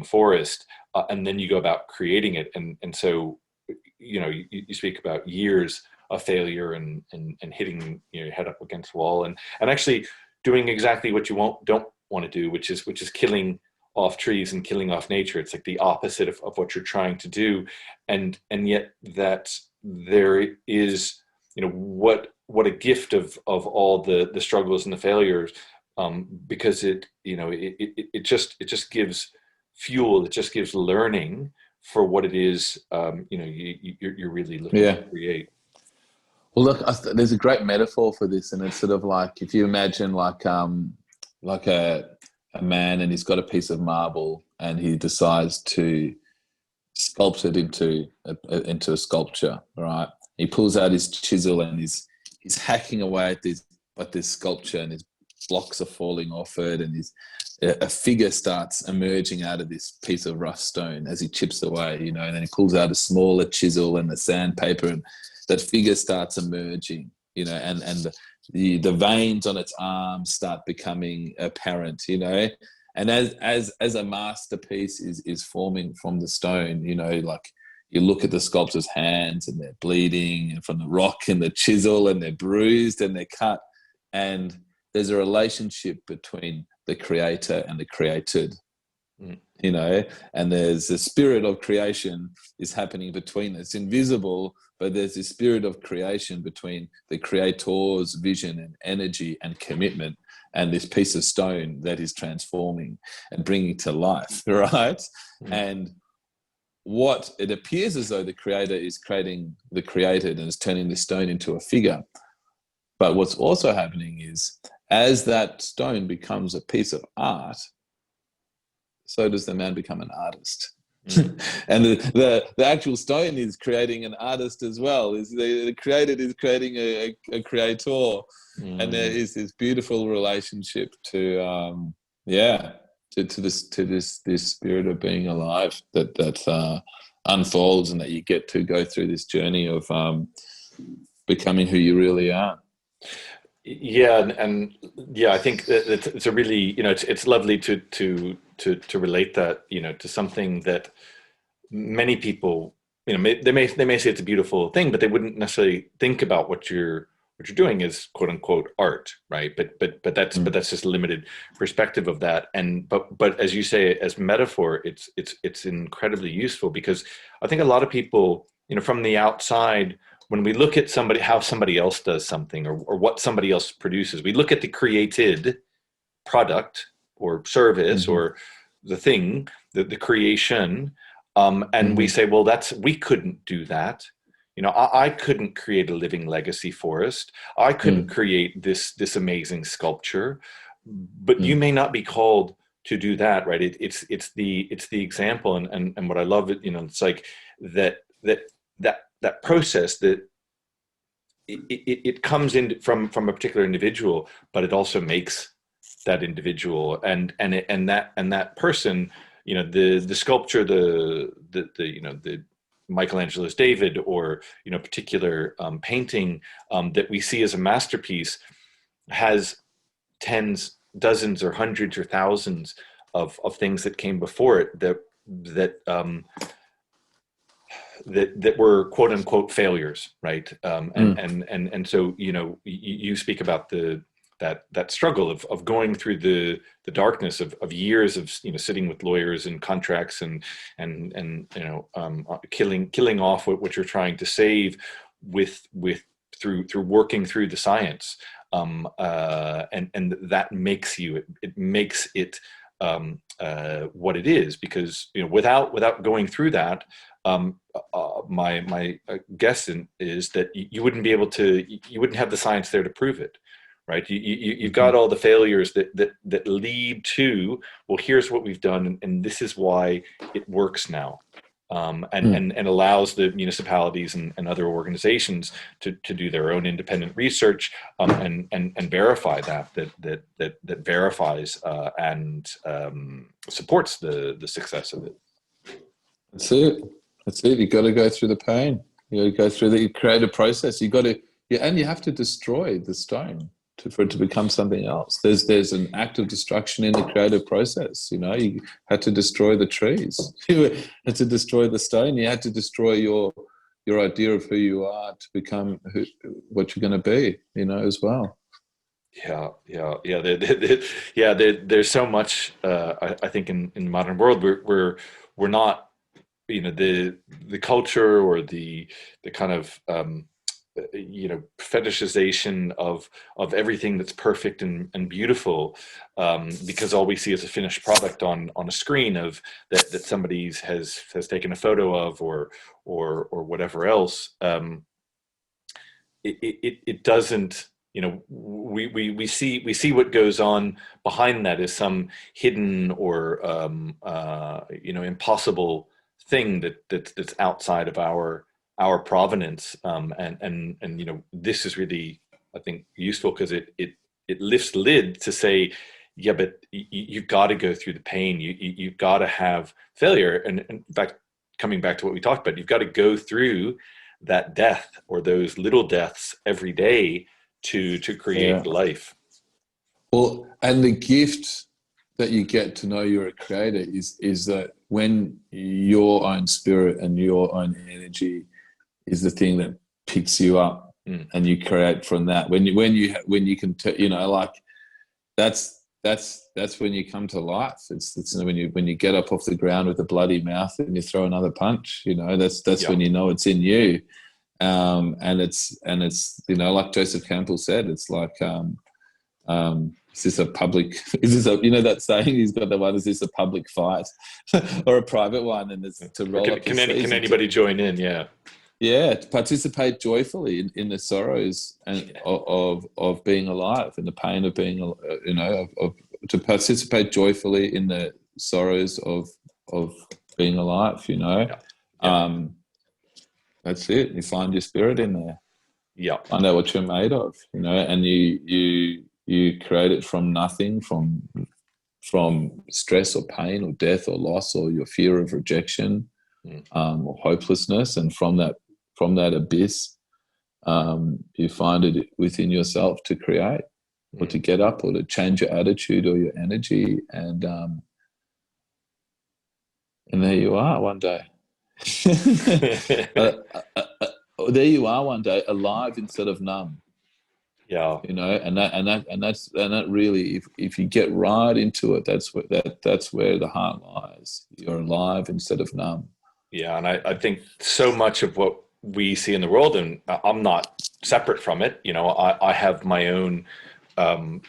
forest, and then you go about creating it, and so you speak about years of failure and hitting your head up against the wall, and actually doing exactly what you don't want to do, which is killing off trees and killing off nature. It's like the opposite of what you're trying to do, and yet that there is, what a gift of all the struggles and the failures, because it just gives fuel, it just gives learning for what it is, you're really looking to create. Well, look, there's a great metaphor for this, and it's sort of like, if you imagine like a man, and he's got a piece of marble, and he decides to sculpt it into a sculpture, right? He pulls out his chisel, and he's hacking away at this sculpture, and his blocks are falling off it, and a figure starts emerging out of this piece of rough stone as he chips away, and then he pulls out a smaller chisel and the sandpaper, and that figure starts emerging, and the veins on its arms start becoming apparent, and as a masterpiece is forming from the stone, like you look at the sculptor's hands, and they're bleeding, and from the rock and the chisel, and they're bruised and they're cut, and there's a relationship between the creator and the created, and there's the spirit of creation is happening between. It's invisible, but there's this spirit of creation between the creator's vision and energy and commitment, and this piece of stone that is transforming and bringing to life, right? And what it appears as though the creator is creating the created and is turning the stone into a figure. But what's also happening is, as that stone becomes a piece of art, so does the man become an artist. And the actual stone is creating an artist as well. Is the created is creating a creator, and there is this beautiful relationship to this spirit of being alive that unfolds, and that you get to go through this journey of becoming who you really are. Yeah, and I think that it's a really, it's lovely to relate that, to something that many people, they may say it's a beautiful thing, but they wouldn't necessarily think about what you're what you're doing is quote unquote art, right? But that's just a limited perspective of that. And but as you say, as metaphor, it's incredibly useful, because I think a lot of people, from the outside, when we look at somebody, how somebody else does something, or what somebody else produces, we look at the created product or service or the thing, the creation, and we say, well, we couldn't do that. I couldn't create a living legacy forest. I couldn't create this amazing sculpture, but you may not be called to do that, right? It's the example, and what I love, it's like that process, that it comes in from a particular individual, but it also makes that individual and that person, the sculpture, the Michelangelo's David, or particular painting that we see as a masterpiece, has tens, dozens, or hundreds, or thousands of things that came before it that were quote unquote failures, right? And so you speak about that struggle of going through the darkness of years of sitting with lawyers and contracts and killing off what you're trying to save through working through the science, and that makes it makes it what it is, because without going through that, my guess is that you wouldn't have the science there to prove it, right? You've got all the failures that lead to, well, here's what we've done, and this is why it works now, and allows the municipalities and other organizations to do their own independent research, and verify that verifies and supports the success of it. That's it. You got to go through the pain. You got to go through the creative process. You have to destroy the stone for it to become something else. There's an act of destruction in the creative process. You had to destroy the trees. You had to destroy the stone. You had to destroy your idea of who you are to become what you're going to be. As well. Yeah. There's so much. I think in the modern world, we're not. The culture, or the kind of fetishization of everything that's perfect and beautiful, because all we see is a finished product on a screen of that somebody has taken a photo of, or whatever else. It doesn't. We see what goes on behind that as some hidden or impossible thing that's outside of our provenance, and this is really, I think, useful, because it lifts the lid to say, yeah, but you've got to go through the pain. You've got to have failure, and in fact, coming back to what we talked about, you've got to go through that death, or those little deaths, every day to create life. Well, and the gift that you get to know you're a creator is that when your own spirit and your own energy is the thing that picks you up, and you create from that. When you can, like that's when you come to life. It's when you get up off the ground with a bloody mouth and you throw another punch. That's when you know it's in you. And it's like Joseph Campbell said, it's like is this a public, that saying he's got, the one, is this a public fight or a private one? And it's to roll up can anybody join in? To participate joyfully in the sorrows and of being alive, and the pain of being, to participate joyfully in the sorrows of being alive. That's it. You find your spirit in there. Yeah. Find out what you're made of, and you create it from nothing, from stress or pain or death or loss or your fear of rejection, or hopelessness. And from that abyss, you find it within yourself to create, or to get up, or to change your attitude or your energy. And there you are one day. There you are one day, alive instead of numb. Yeah. you know, and that really, if you get right into it, that's where the heart lies. You're alive instead of numb. Yeah, and I think so much of what we see in the world, and I'm not separate from it. You know, I have my own, um,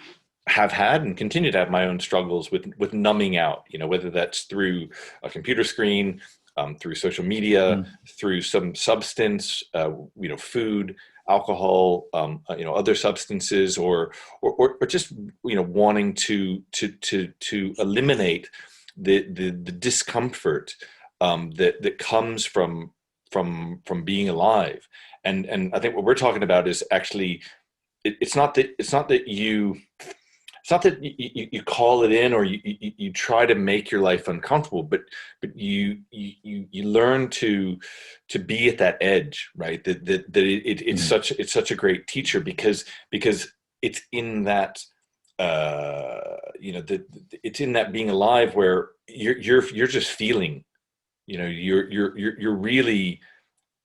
have had and continue to have my own struggles with numbing out. You know, whether that's through a computer screen, through social media, Mm. through some substance, you know, food, alcohol, you know, other substances, or just you know, wanting to eliminate the discomfort that comes from being alive. And I think what we're talking about is actually it's not that you call it in, or you try to make your life uncomfortable, but you learn to be at that edge, right? Mm. It's such a great teacher, because it's in that you know, it's in that being alive where you're just feeling, you know, you're really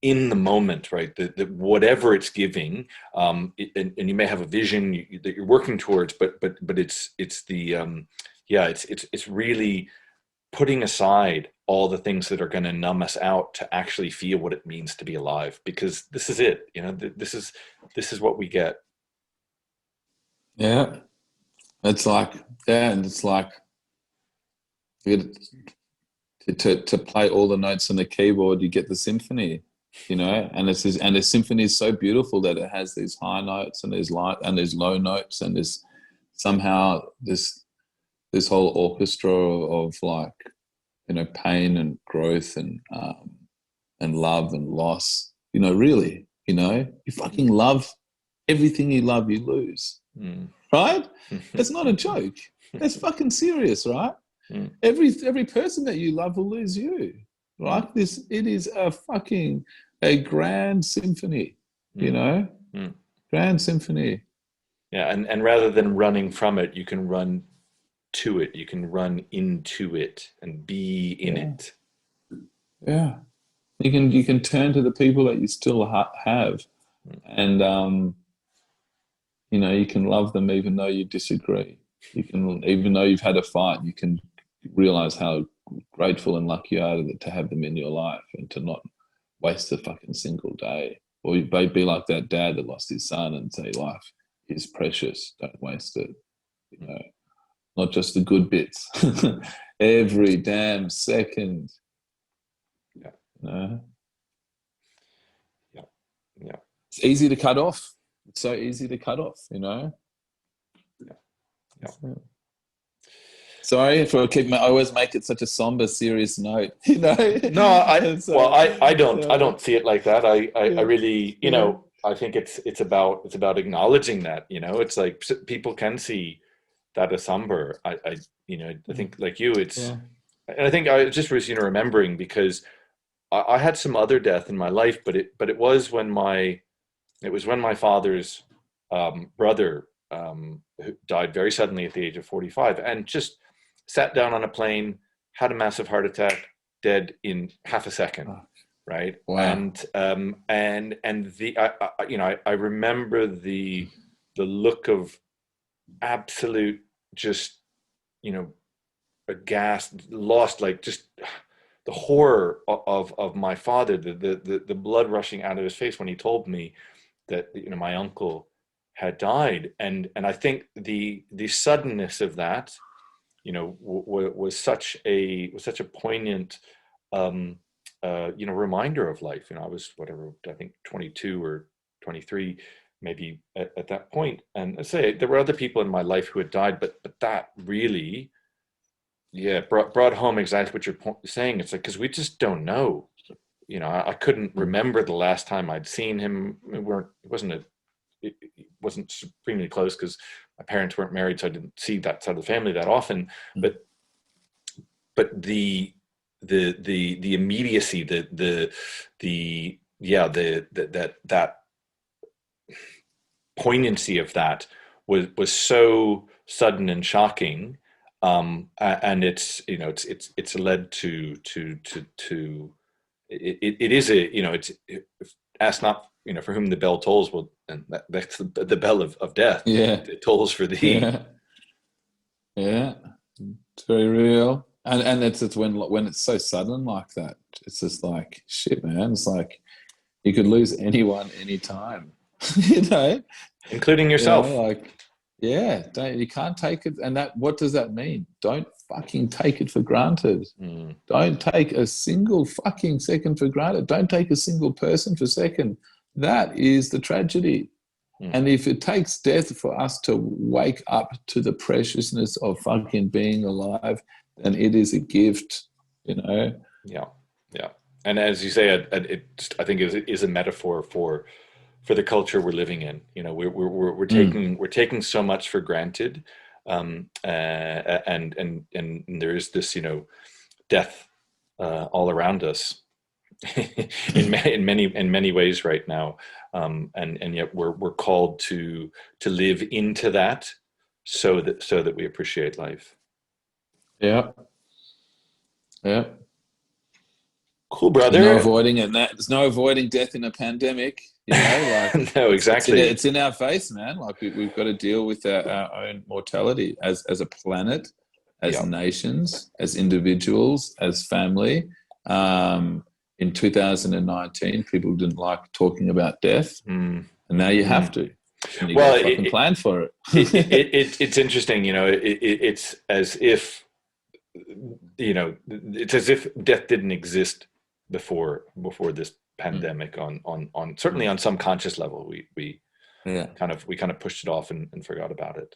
in the moment, right? That whatever it's giving, and you may have a vision that you're working towards, but it's the yeah, it's really putting aside all the things that are going to numb us out to actually feel what it means to be alive, because this is it, you know, this is what we get. Yeah, it's like, yeah, and it's like you get to play all the notes on the keyboard, you get the symphony, you know, and and the symphony is so beautiful that it has these high notes and there's light and there's low notes, and there's somehow this whole orchestra of like, you know, pain and growth and love and loss. You know, really, you know, you fucking love everything you love, you lose, Mm. right? That's not a joke. That's fucking serious, right? Mm. Every person that you love will lose you, right? It is a grand symphony, you Mm. know, Mm. grand symphony. Yeah, and rather than running from it, you can run to it. You can run into it and be in Yeah, it. yeah. You can turn to the people that you still have, and you know, you can love them even though you disagree. You can, even though you've had a fight, you can realize how grateful and lucky you are to have them in your life and to not waste a fucking single day. Or you may be like that dad that lost his son and say life is precious, don't waste it. You know, not just the good bits. Every damn second. Yeah, You know? yeah, yeah, It's easy to cut off. It's so easy to cut off, you know? yeah, yeah. Sorry for I always make it such a somber, serious note, you know? No, And well, so, I don't see it like that. I yeah, really, you yeah, know, I think it's about acknowledging that, you know, it's like people can see that as somber. You know, I think like you, yeah. and I think I just was, you know, remembering, because I had some other death in my life, but it was when my father's brother, who died very suddenly at the age of 45, and just sat down on a plane, had a massive heart attack, dead in half a second, Oh, right? wow. And you know, I remember the look of absolute, just, you know, aghast, lost, like just the horror of my father, the blood rushing out of his face when he told me that, you know, my uncle had died. And I think the suddenness of that, you know, was such a poignant, um, you know, reminder of life. You know, I was, whatever, I think 22 or 23 maybe at that point. And I say there were other people in my life who had died, but that really, yeah, brought home exactly what you're saying. It's like, because we just don't know. You know, I couldn't Mm. remember the last time I'd seen him. It wasn't supremely close, because my parents weren't married, so I didn't see that side of the family that often. Mm. But the immediacy, the yeah, that poignancy of that was so sudden and shocking. And it's, you know, it's led to it is a, you know, ask not for whom the bell tolls, well, and that's the bell of death. Yeah. It tolls for thee. Yeah. Yeah. It's very real. And it's when it's so sudden like that, it's just like shit, man. It's like you could lose anyone anytime. you know? Including yourself. You can't take it. And what does that mean? Don't fucking take it for granted. Don't take a single fucking second for granted. Don't take a single person for second. That is the tragedy. And if it takes death for us to wake up to the preciousness of fucking being alive, then it is a gift, Yeah. Yeah. And as you say, I think it is a metaphor for the culture we're living in. We're taking so much for granted, and there is this death all around us in many ways right now, and yet we're called to live into that so that we appreciate life. Yeah. Yeah. Cool, brother. There's no avoiding it. There's no avoiding death in a pandemic. No, exactly. It's in our face, man. Like we've got to deal with our own mortality as a planet, as nations, as individuals, as family. In 2019, people didn't like talking about death, and now you have to. And you got to fucking plan for it. It's interesting, it's as if it's as if death didn't exist before this pandemic on certainly on some conscious level. We kind of pushed it off and forgot about it.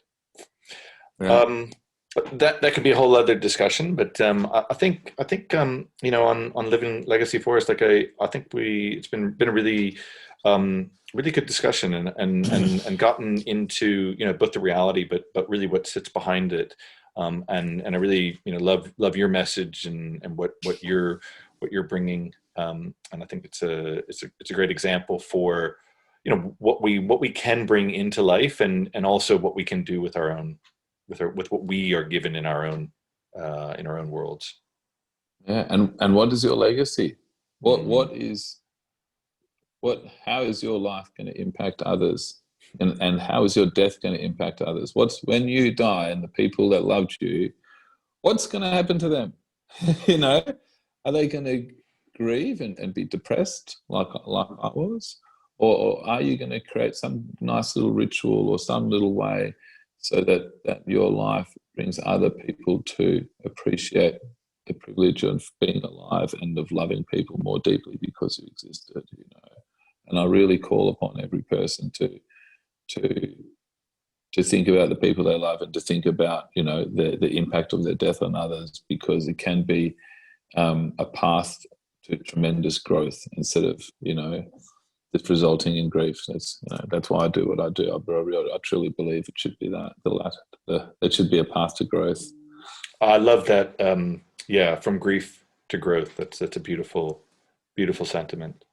But that could be a whole other discussion. But I think on living legacy forest, like I think it's been a really really good discussion and gotten into both the reality but really what sits behind it. And I really love your message and what you're bringing, and I think it's a great example for what we can bring into life and also what we can do with our own with what we are given in our own worlds. Yeah, and what is your legacy? How is your life going to impact others? And how is your death going to impact others? When you die and the people that loved you, what's going to happen to them? Are they going to grieve and be depressed like I was? Or are you going to create some nice little ritual or some little way so that your life brings other people to appreciate the privilege of being alive and of loving people more deeply because you existed, And I really call upon every person to think about the people they love and to think about the impact of their death on others, because it can be a path to tremendous growth instead of just resulting in grief. That's why I do what I do. I truly believe it should be that the latter. It should be a path to growth. I love that. From grief to growth. That's a beautiful sentiment.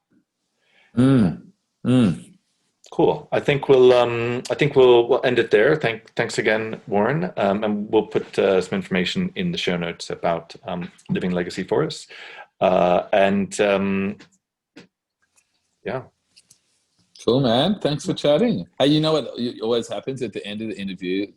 Cool. I think we'll end it there. Thanks again, Warren. And we'll put some information in the show notes about living legacy forests. Cool, man. Thanks for chatting. Hey, you know what always happens at the end of the interview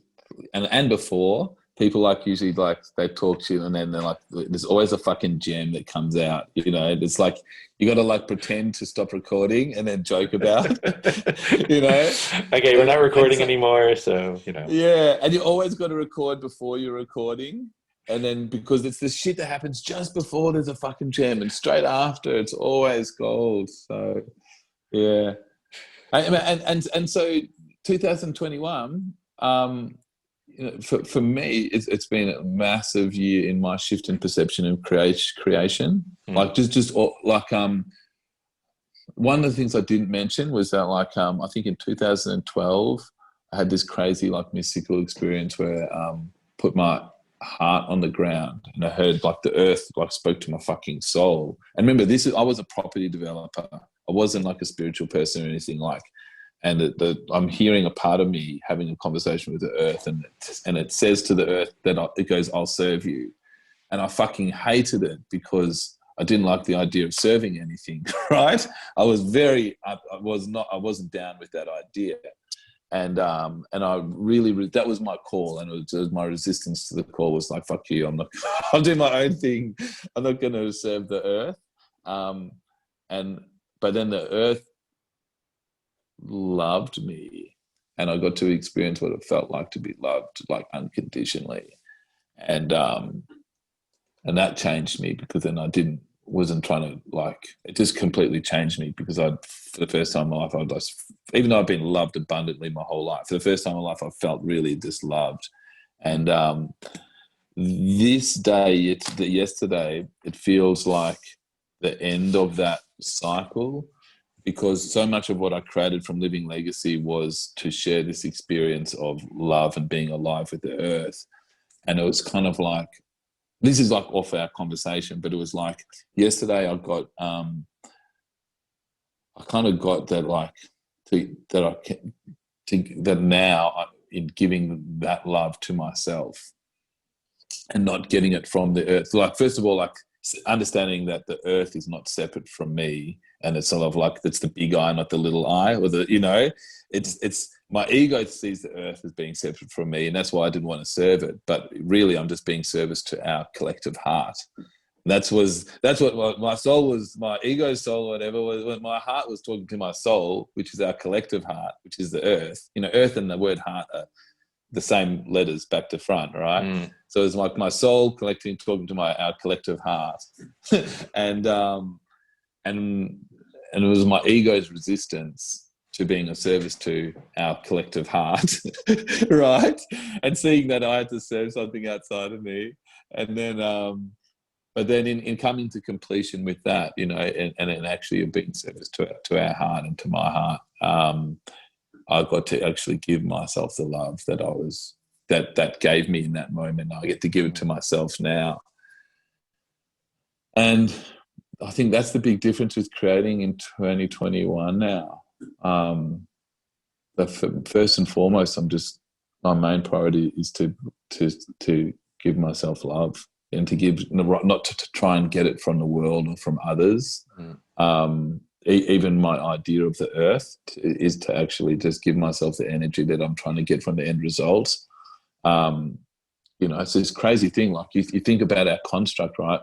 and before? People usually they talk to you and then they're like, there's always a fucking gem that comes out. It's like you got to pretend to stop recording and then joke about. Okay, we're not recording anymore, so Yeah, and you always got to record before you're recording, and then because it's the shit that happens just before there's a fucking gem, and straight after it's always gold. So yeah, and so 2021. For me, it's been a massive year in my shift in perception of creation. One of the things I didn't mention was that I think in 2012 I had this crazy mystical experience where put my heart on the ground and I heard the earth spoke to my fucking soul. And remember, I was a property developer. I wasn't a spiritual person or anything and I'm hearing a part of me having a conversation with the earth, and it says to the earth that it goes, "I'll serve you," and I fucking hated it because I didn't like the idea of serving anything, right? I wasn't down with that idea. And I really, that was my call, and it was my resistance to the call was like, fuck you, I'll do my own thing. I'm not going to serve the earth. But then the earth loved me, and I got to experience what it felt like to be loved, like unconditionally. And that changed me, because then wasn't trying to, like, it just completely changed me, because for the first time in my life, even though I've been loved abundantly my whole life, for the first time in my life, I felt really just loved. And this day, yesterday, it feels like the end of that cycle, because so much of what I created from Living Legacy was to share this experience of love and being alive with the earth. And it was kind of like, this is like off our conversation, but it was like yesterday I kind of got that, like, that now in giving that love to myself and not getting it from the earth. Like, first of all, like, understanding that the earth is not separate from me, and it's sort of like, it's the big eye, not the little I, or it's my ego sees the earth as being separate from me, and that's why I didn't want to serve it. But really, I'm just being service to our collective heart. That's what my soul was, my ego's soul, whatever, was when my heart was talking to my soul, which is our collective heart, which is the earth. Earth and the word heart are the same letters back to front, right? So it's like my soul talking to our collective heart. And it was my ego's resistance to being of service to our collective heart, right? And seeing that I had to serve something outside of me. And then but then in coming to completion with that, and actually being service to our heart and to my heart, I got to actually give myself the love that gave me in that moment. I get to give it to myself now. And I think that's the big difference with creating in 2021 now. But first and foremost, my main priority is to give myself love, and to give, not to try and get it from the world or from others. Even my idea of the earth is to actually just give myself the energy that I'm trying to get from the end result. It's this crazy thing. Like, you think about our construct, right?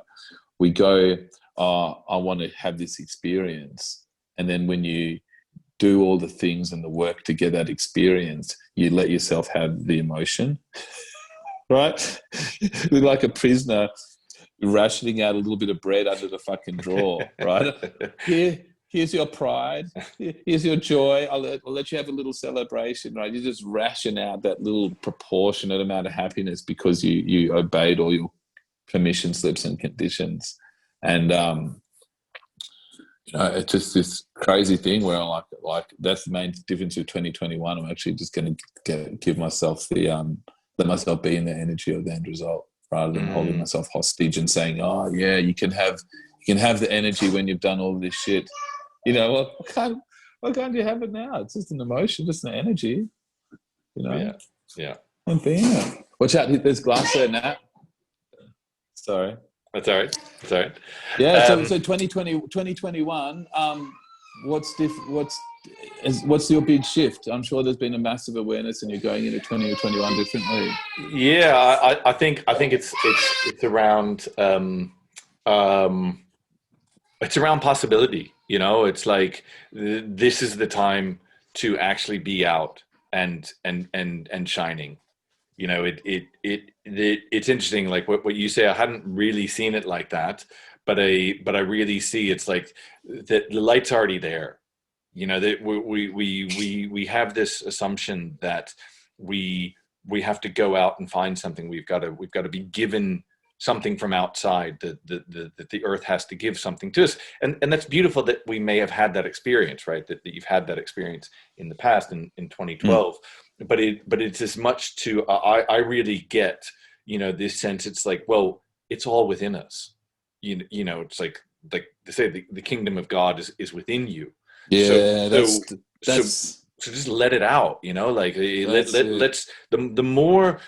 We go, I want to have this experience. And then when you do all the things and the work to get that experience, you let yourself have the emotion, right? We're like a prisoner rationing out a little bit of bread under the fucking drawer, right? Here's your pride. Here's your joy. I'll let you have a little celebration, right? You just ration out that little proportionate amount of happiness because you obeyed all your permission slips and conditions. And it's just this crazy thing where I like that's the main difference with 2021. I'm actually just going to give myself let myself be in the energy of the end result, rather than holding myself hostage and saying, "Oh yeah, you can have the energy when you've done all this shit." Why can't you have it now? It's just an emotion, just an energy. Yeah. I'm being it. Watch out! There's glass there, Nat. Sorry. That's all right. That's all right. Yeah. So 2021. What's your big shift? I'm sure there's been a massive awareness, and you're going into 2021 differently. Yeah, I think it's around it's around possibility. It's like this is the time to actually be out and shining. It's interesting, like what you say. I hadn't really seen it like that, but I really see it's like the light's already there. That we have this assumption that we have to go out and find something. We've got to be given something from outside, that the earth has to give something to us, and that's beautiful that we may have had that experience, right? That you've had that experience in the past in 2012, but it's as much to I really get this sense. It's like, well, it's all within us. It's like they say the kingdom of God is within you. Yeah, so just let it out, let's the more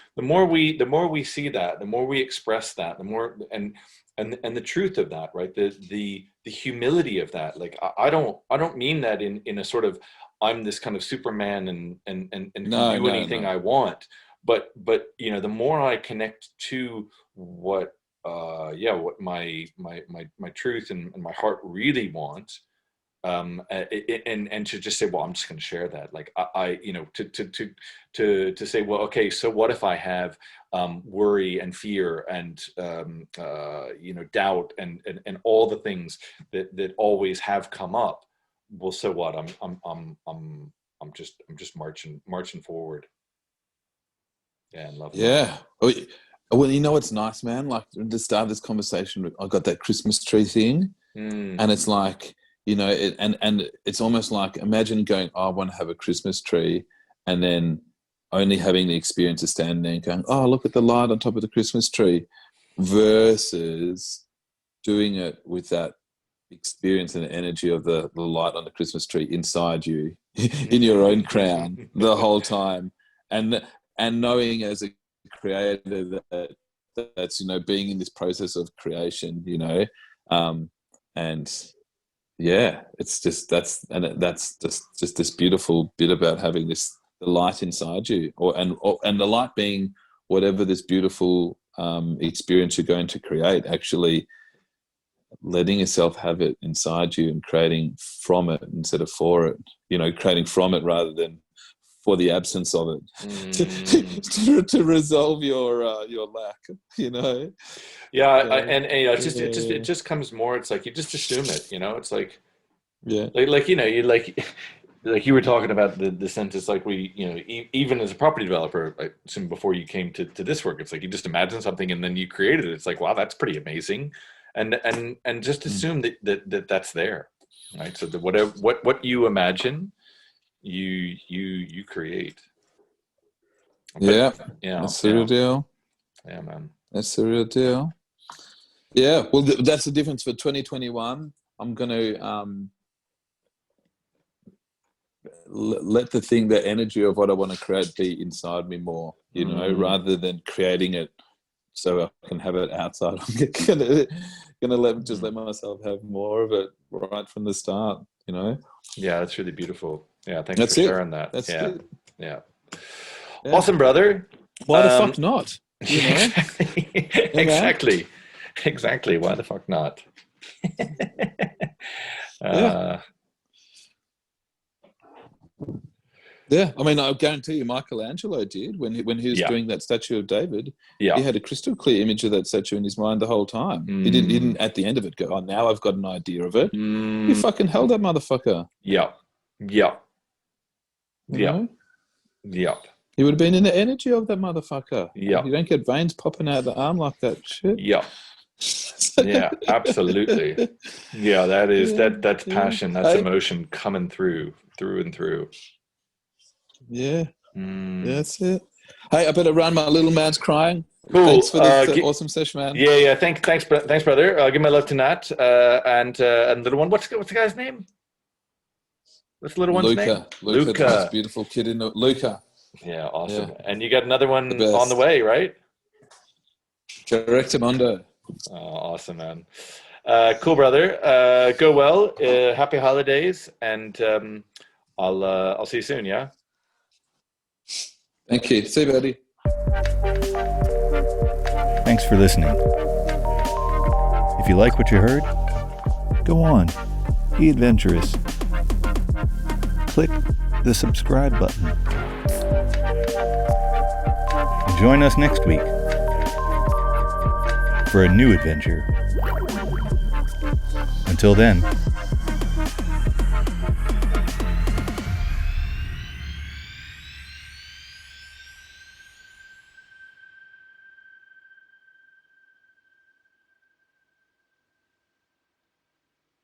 we see that, the more we express that, the more, and and the truth of that, right? The humility of that. Like I don't mean that in a sort of I'm this kind of Superman and can do anything I want, but the more I connect to what what my truth and my heart really want, and to just say, well, I'm just going to share that. Like to say, well, okay, so what if I have worry and fear and doubt and all the things that always have come up. Well, so what? I'm just marching forward. Yeah, and love. Yeah. Well, you know what's nice, man? Like at the start of this conversation, I got that Christmas tree thing, and it's like, and it's almost like, imagine going, oh, I want to have a Christmas tree, and then only having the experience of standing there and going, oh, look at the light on top of the Christmas tree, versus doing it with that experience and the energy of the light on the Christmas tree inside you, in your own crown the whole time, and knowing as a creator that's being in this process of creation, and yeah, it's just that's just this beautiful bit about having the light inside you, and the light being whatever this beautiful experience you're going to create, actually letting yourself have it inside you and creating from it instead of for it, creating from it rather than for the absence of it, to resolve your lack, it just comes more. It's like you just assume it, it's like, yeah, like you were talking about the sentence, like we, even as a property developer, I assume before you came to this work, it's like you just imagine something and then you created it. It's like, wow, that's pretty amazing, and just assume that's there, right? So that what you imagine, you create. Yeah, that's the real deal. Yeah, man, that's the real deal. Yeah, well, that's the difference for 2021. I'm going to let the energy of what I want to create be inside me more, rather than creating it so I can have it outside. I'm gonna let myself have more of it right from the start. Yeah, that's really beautiful. Yeah, thanks for sharing that. That's it. Yeah. Awesome, brother. Why the fuck not? Exactly. Why the fuck not? Yeah, I mean, I guarantee you, Michelangelo did when he was doing that statue of David. Yeah, he had a crystal clear image of that statue in his mind the whole time. He didn't at the end of it go, "Oh, now I've got an idea of it." He fucking held that motherfucker. Yeah. He would have been in the energy of that motherfucker. Yeah, you don't get veins popping out of the arm like that shit. Yeah. Yeah, absolutely. Yeah, that is that's passion, that's emotion coming through and through. Yeah, that's it. Hey, I better run. My little man's crying. Cool. Thanks for this awesome session, man. Yeah. Thanks, brother. Give my love to Nat and little one. What's the guy's name? What's the little one's name? Luca. The most beautiful kid in Luca. Yeah, awesome. Yeah. And you got another one on the way, right? Correctamundo. Oh, awesome, man. Cool, brother. Go well. Happy holidays, and I'll see you soon. Yeah. Thank you. See you, buddy. Thanks for listening. If you like what you heard, go on, be adventurous. Click the subscribe button. And join us next week for a new adventure. Until then,